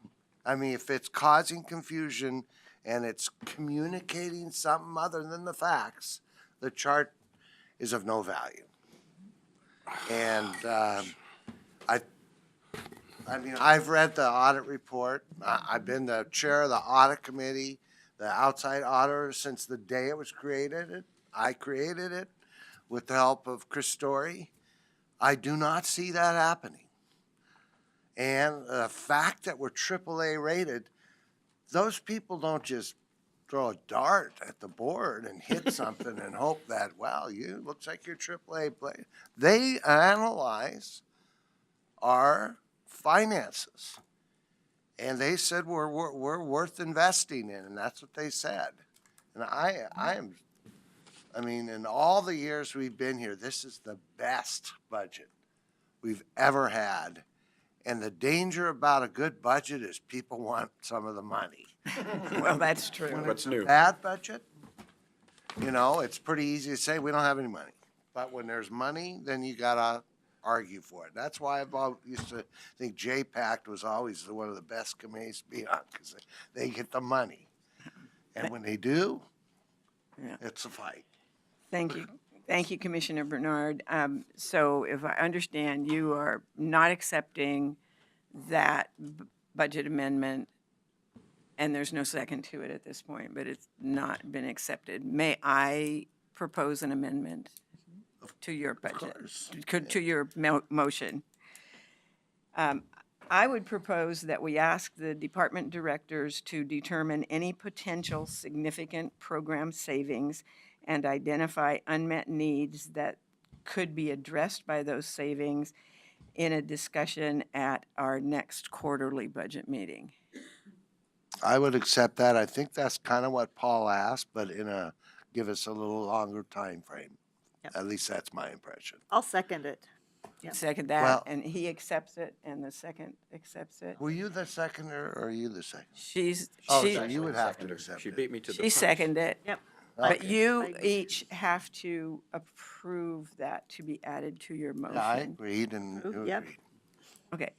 I mean, if it's causing confusion and it's communicating something other than the facts, the chart is of no value. And I mean, I've read the audit report. I've been the chair of the audit committee, the outside auditor, since the day it was created. I created it with the help of Chris Story. I do not see that happening. And the fact that we're AAA rated, those people don't just throw a dart at the board and hit something and hope that, well, you looks like you're AAA player. They analyze our finances, and they said we're worth investing in, and that's what they said. And I mean, in all the years we've been here, this is the best budget we've ever had. And the danger about a good budget is people want some of the money. Well, that's true. When What's it's new? a bad budget, you know, it's pretty easy to say we don't have any money. But when there's money, then you gotta argue for it. That's why I've always used to think JPAC was always one of the best committees to be on, because they get the money. And when they do, Yeah. It's a fight. Thank you. Thank you, Commissioner Bernard. So if I understand, you are not accepting that budget amendment, and there's no second to it at this point, but it's not been accepted. May I propose an amendment to your budget? To your motion? I would propose that we ask the department directors to determine any potential significant program savings and identify unmet needs that could be addressed by those savings in a discussion at our next quarterly budget meeting. I would accept that. I think that's kind of what Paul asked, but give us a little longer time frame. Yep. At least that's my impression. I'll second it. Yep. Second that, Well- and he accepts it, and the second accepts it. Were you the seconder or are you the second? She's, Oh, she, so you would have to accept She it. beat me to the she punch. seconded it. Yep. But Okay. you each have to approve that to be added to your motion. Yeah, I agreed and you Yep. agreed. Okay.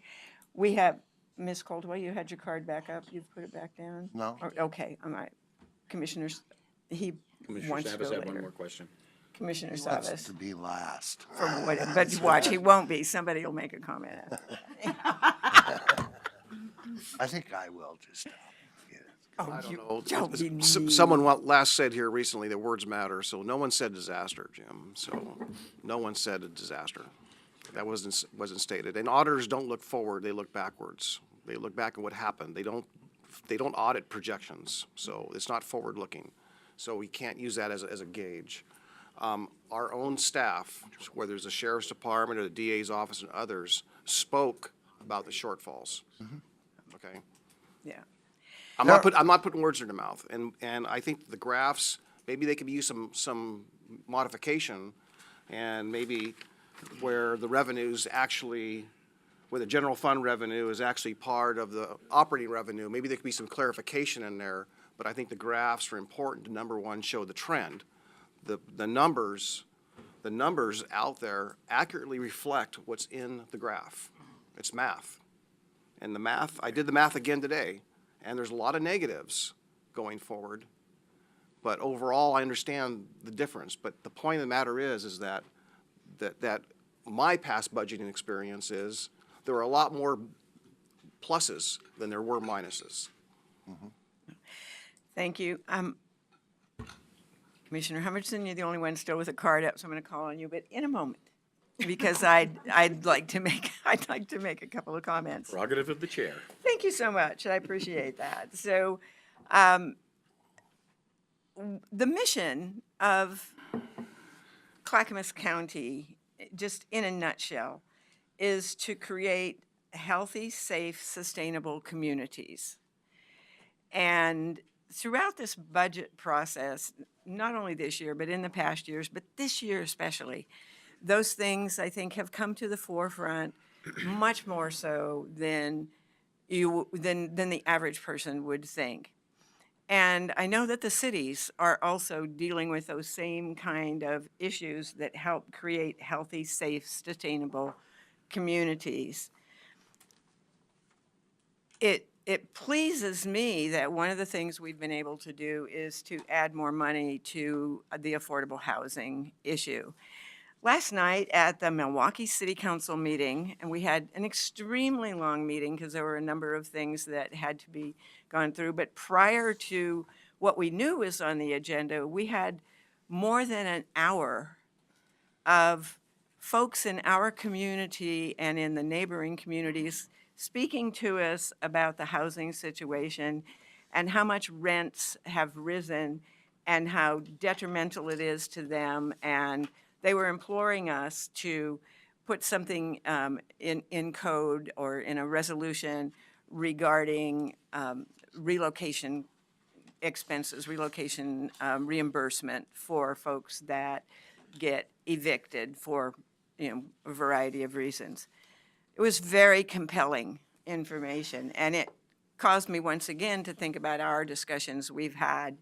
We have, Ms. Coldwell, you had your card back up. You've put it back down? No. Okay, all right. Commissioners, he Commissioner wants to Savas go had one more later. question. Commissioner He wants Savas. to be last. But watch, he won't be. Somebody will make a comment. I think I will just. Oh, I don't you know. don't be mean. Someone last said here recently that words matter, so no one said disaster, Jim. So no one said a disaster. That wasn't stated. And auditors don't look forward, they look backwards. They look back at what happened. They don't audit projections, so it's not forward-looking. So we can't use that as a gauge. Our own staff, whether it's the sheriff's department or the DA's office and others, spoke about the shortfalls. Okay? Yeah. I'm not putting words in their mouth, and I think the graphs, maybe they could use some modification, and maybe where the revenues actually, where the general fund revenue is actually part of the operating revenue, maybe there could be some clarification in there, but I think the graphs are important to, number one, show the trend. The numbers out there accurately reflect what's in the graph. It's math. And the math, I did the math again today, and there's a lot of negatives going forward. But overall, I understand the difference. But the point of the matter is that my past budgeting experience is there were a lot more pluses than there were minuses. Thank you. Commissioner Humbertson, you're the only one still with a card up, so I'm going to call on you, but in a moment, because I'd like to make a couple of comments. Prerogative of the chair. Thank you so much. I appreciate that. So, the mission of Clackamas County, just in a nutshell, is to create healthy, safe, sustainable communities. And throughout this budget process, not only this year, but in the past years, but this year especially, those things I think have come to the forefront much more so than the average person would think. And I know that the cities are also dealing with those same kind of issues that help create healthy, safe, sustainable communities. It pleases me that one of the things we've been able to do is to add more money to the affordable housing issue. Last night at the Milwaukee City Council meeting, and we had an extremely long meeting because there were a number of things that had to be gone through, but prior to what we knew was on the agenda, we had more than an hour of folks in our community and in the neighboring communities speaking to us about the housing situation and how much rents have risen and how detrimental it is to them. And they were imploring us to put something in code or in a resolution regarding relocation expenses, relocation reimbursement for folks that get evicted for a variety of reasons. It was very compelling information, and it caused me once again to think about our discussions we've had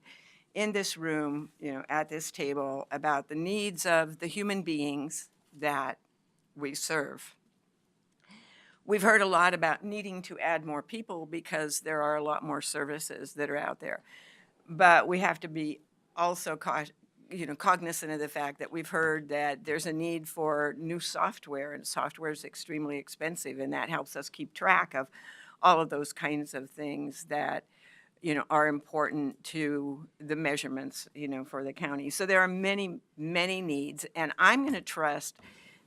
in this room, at this table, about the needs of the human beings that we serve. We've heard a lot about needing to add more people because there are a lot more services that are out there. But we have to be also cognizant of the fact that we've heard that there's a need for new software, and software is extremely expensive, and that helps us keep track of all of those kinds of things that, are important to the measurements, for the county. So there are many, many needs, and I'm going to trust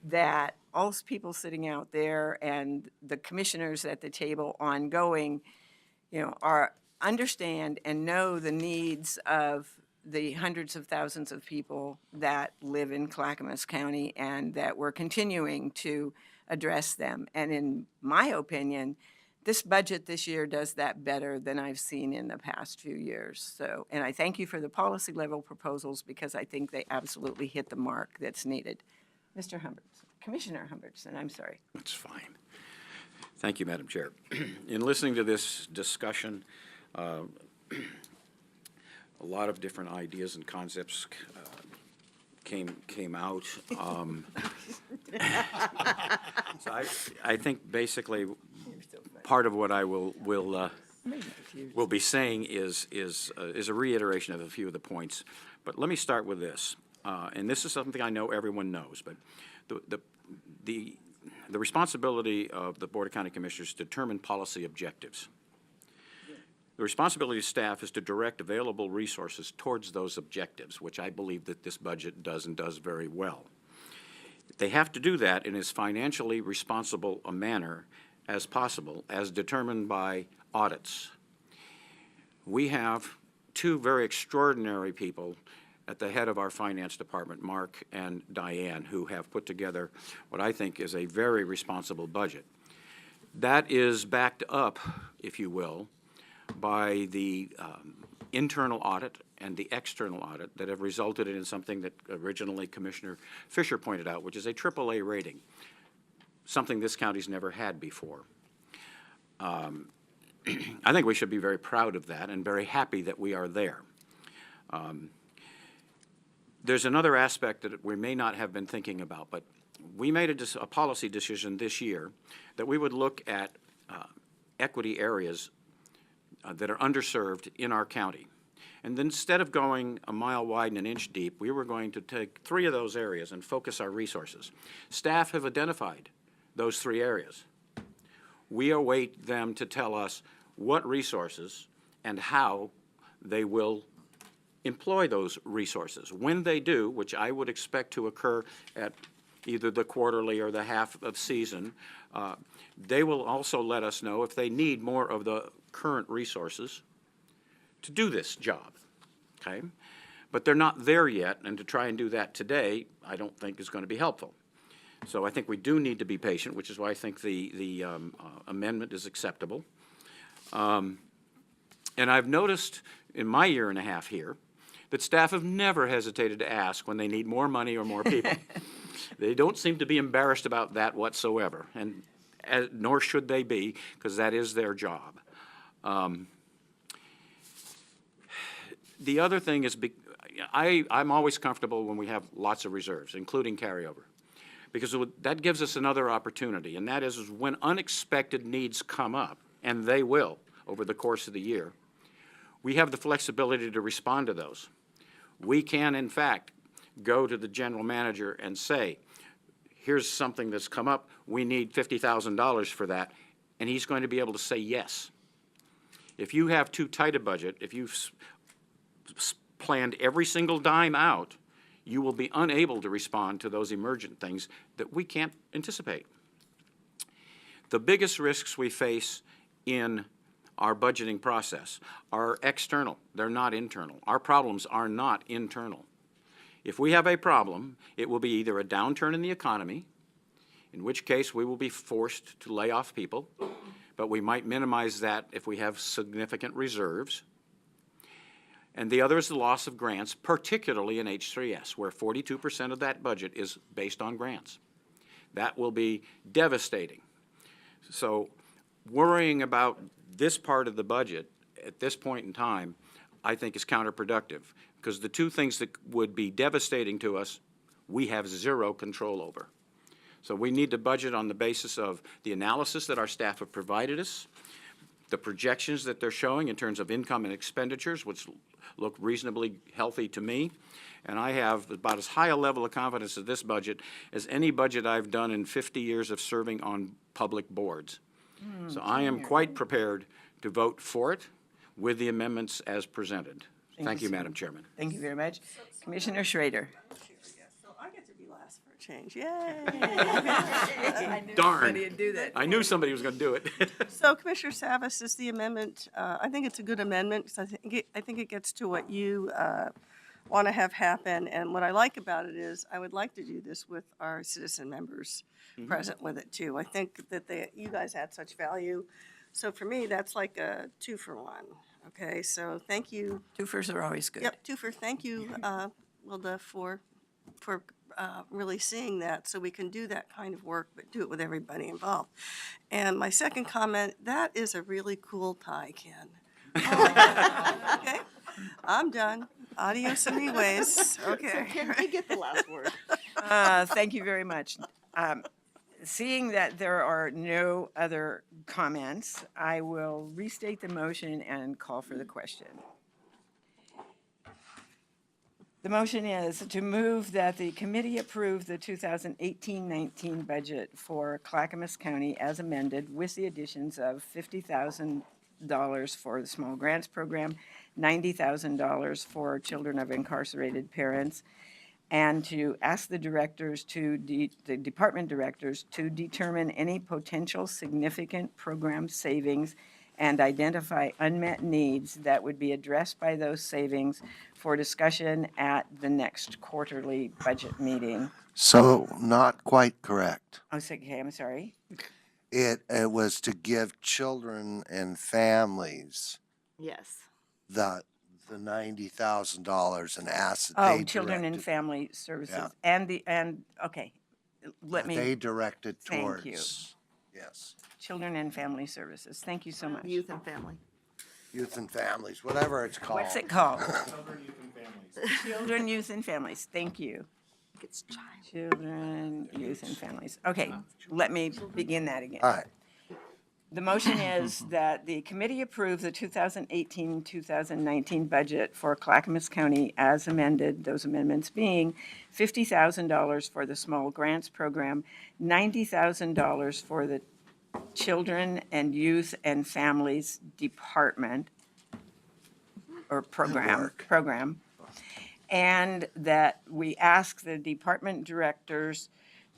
that all people sitting out there and the commissioners at the table ongoing, understand and know the needs of the hundreds of thousands of people that live in Clackamas County, and that we're continuing to address them. And in my opinion, this budget this year does that better than I've seen in the past few years. So, and I thank you for the policy level proposals, because I think they absolutely hit the mark that's needed. Mr. Humbertson, Commissioner Humbertson, I'm sorry. That's fine. Thank you, Madam Chair. In listening to this discussion, a lot of different ideas and concepts came out. So I think basically part of what I will be saying is a reiteration of a few of the points. But let me start with this, and this is something I know everyone knows, but the responsibility of the Board of County Commissioners is to determine policy objectives. The responsibility of staff is to direct available resources towards those objectives, which I believe that this budget does, and does very well. They have to do that in as financially responsible a manner as possible, as determined by audits. We have two very extraordinary people at the head of our finance department, Mark and Diane, who have put together what I think is a very responsible budget. That is backed up, if you will, by the internal audit and the external audit that have resulted in something that originally Commissioner Fisher pointed out, which is a AAA rating, something this county's never had before. I think we should be very proud of that and very happy that we are there. There's another aspect that we may not have been thinking about, but we made a policy decision this year that we would look at equity areas that are underserved in our county. And then instead of going a mile wide and an inch deep, we were going to take 3 of those areas and focus our resources. Staff have identified those 3 areas. We await them to tell us what resources and how they will employ those resources. When they do, which I would expect to occur at either the quarterly or the half of season, they will also let us know if they need more of the current resources to do this job, okay? But they're not there yet, and to try and do that today, I don't think is going to be helpful. So I think we do need to be patient, which is why I think the amendment is acceptable. And I've noticed in my year and a half here that staff have never hesitated to ask when they need more money or more people. They don't seem to be embarrassed about that whatsoever, and nor should they be, because that is their job. The other thing is, I'm always comfortable when we have lots of reserves, including carryover, because that gives us another opportunity, and that is when unexpected needs come up, and they will over the course of the year, we have the flexibility to respond to those. We can, in fact, go to the general manager and say, here's something that's come up, we need $50,000 for that, and he's going to be able to say yes. If you have too tight a budget, if you've planned every single dime out, you will be unable to respond to those emergent things that we can't anticipate. The biggest risks we face in our budgeting process are external. They're not internal. Our problems are not internal. If we have a problem, it will be either a downturn in the economy, in which case we will be forced to lay off people, but we might minimize that if we have significant reserves. And the other is the loss of grants, particularly in H3S, where 42% of that budget is based on grants. That will be devastating. So worrying about this part of the budget at this point in time, I think is counterproductive, because the two things that would be devastating to us, we have zero control over. So we need to budget on the basis of the analysis that our staff have provided us, the projections that they're showing in terms of income and expenditures, which look reasonably healthy to me. And I have about as high a level of confidence in this budget as any budget I've done in 50 years of serving on public boards. So I am quite prepared to vote for it with the amendments as presented. Thank you, sir. Madam Chairman. Thank you very much. Commissioner Schrader. So I get to be last for a change, yay. Darn. Somebody would do that. I knew somebody was going to do it. So Commissioner Savas, is the amendment, I think it's a good amendment, because I think it gets to what you want to have happen. And what I like about it is, I would like to do this with our citizen members present with it too. I think that you guys add such value. So for me, that's like a 2-for-1. Okay, so thank you. Twofers are always good. Yep, twofer. Thank you, Wilda, for really seeing that, so we can do that kind of work, but do it with everybody involved. And my second comment, that is a really cool tie, Ken. Okay, I'm done. Adios amigos. Okay. Can I get the last word? Thank you very much. Seeing that there are no other comments, I will restate the motion and call for the question. The motion is to move that the committee approve the 2018-19 budget for Clackamas County as amended with the additions of $50,000 for the small grants program, $90,000 for children of incarcerated parents, and to ask the directors the department directors to determine any potential significant program savings and identify unmet needs that would be addressed by those savings for discussion at the next quarterly budget meeting. So not quite correct. Okay, I'm sorry. It was to give children and families Yes. the $90,000 and ask that Oh, they children and direct family services Yeah. okay, let it- me. they directed Thank towards. you. Yes, Children and family services. Thank you so much. Youth and family. youth and families, whatever it's called. What's it called? Children, youth, and families. Children, youth, and families. Thank you. It's child. Children, youth, and families. Okay, let me begin that again. All right, The motion is that the committee approve the 2018-2019 budget for Clackamas County as amended, those amendments being $50,000 for the small grants program, $90,000 for the children and youth and families department or program, and that we ask the department directors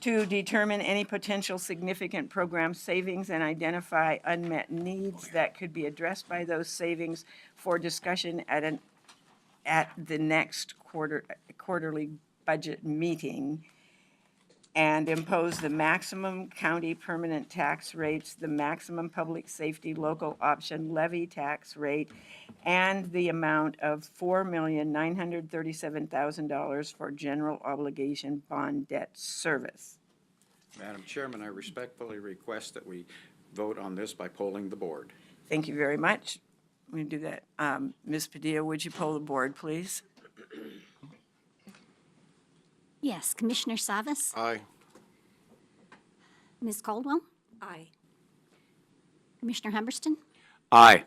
to determine any potential significant program savings and identify unmet needs that could be addressed by those savings for discussion at the next quarterly budget meeting, and impose the maximum county permanent tax rates, the maximum public safety local option levy tax rate, and the amount of $4,937,000 for general obligation bond debt service. Madam Chairman, I respectfully request that we vote on this by polling the board. Thank you very much. We do that. Ms. Padilla, would you poll the board, please? Yes, Commissioner Savas, Aye. Ms. Caldwell, Aye. Commissioner Humberston, Aye.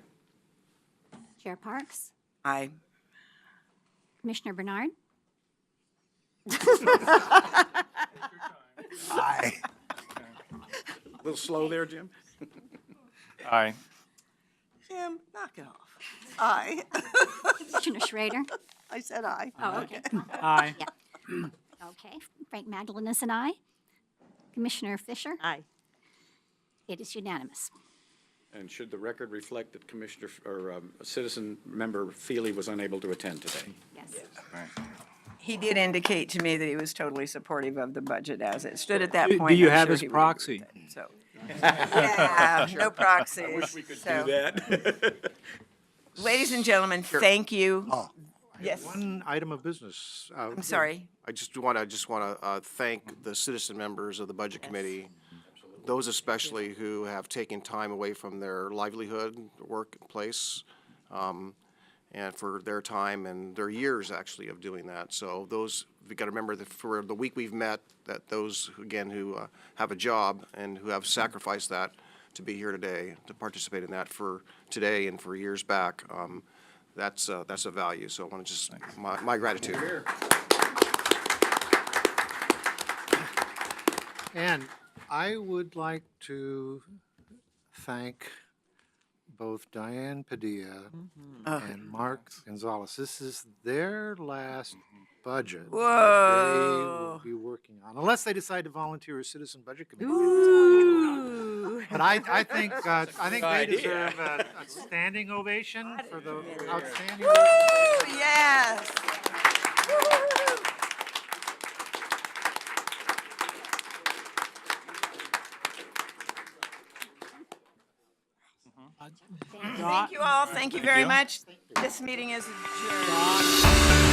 Chair Parks, Aye. Commissioner Bernard, aye. A little slow there, Jim? Aye. Jim, knock it off. Aye. Commissioner Schrader. I said aye. Oh, okay. Aye. Okay, Frank Magdalene is an aye. Commissioner Fisher, Aye. it is unanimous. And should the record reflect that Commissioner, or Citizen Member Feely was unable to attend today? Yes. He did indicate to me that he was totally supportive of the budget as it stood at that point. Do you I'm have sure his he would agree proxy? with it, So, yeah, no proxies. So, that. ladies and gentlemen, thank you. Oh, Yes, One item of business. I'm sorry. I just want to thank the citizen members of the Budget Committee, those especially who have taken time away from their livelihood, workplace, and for their time and their years actually of doing that. So those, we've got to remember that for the week we've met, that those, again, who have a job and who have sacrificed that to be here today, to participate in that for today and for years back. That's a value, so I want to just, my gratitude. And I would like to thank both Diane Padilla and Mark Gonzalez. This is their last budget that they will Whoa. be working on, unless they decide to volunteer as Citizen Budget Committee. Ooh. But I think they deserve a standing ovation for the outstanding. Woo, yes. Thank you all. Thank you very much. This meeting is adjourned.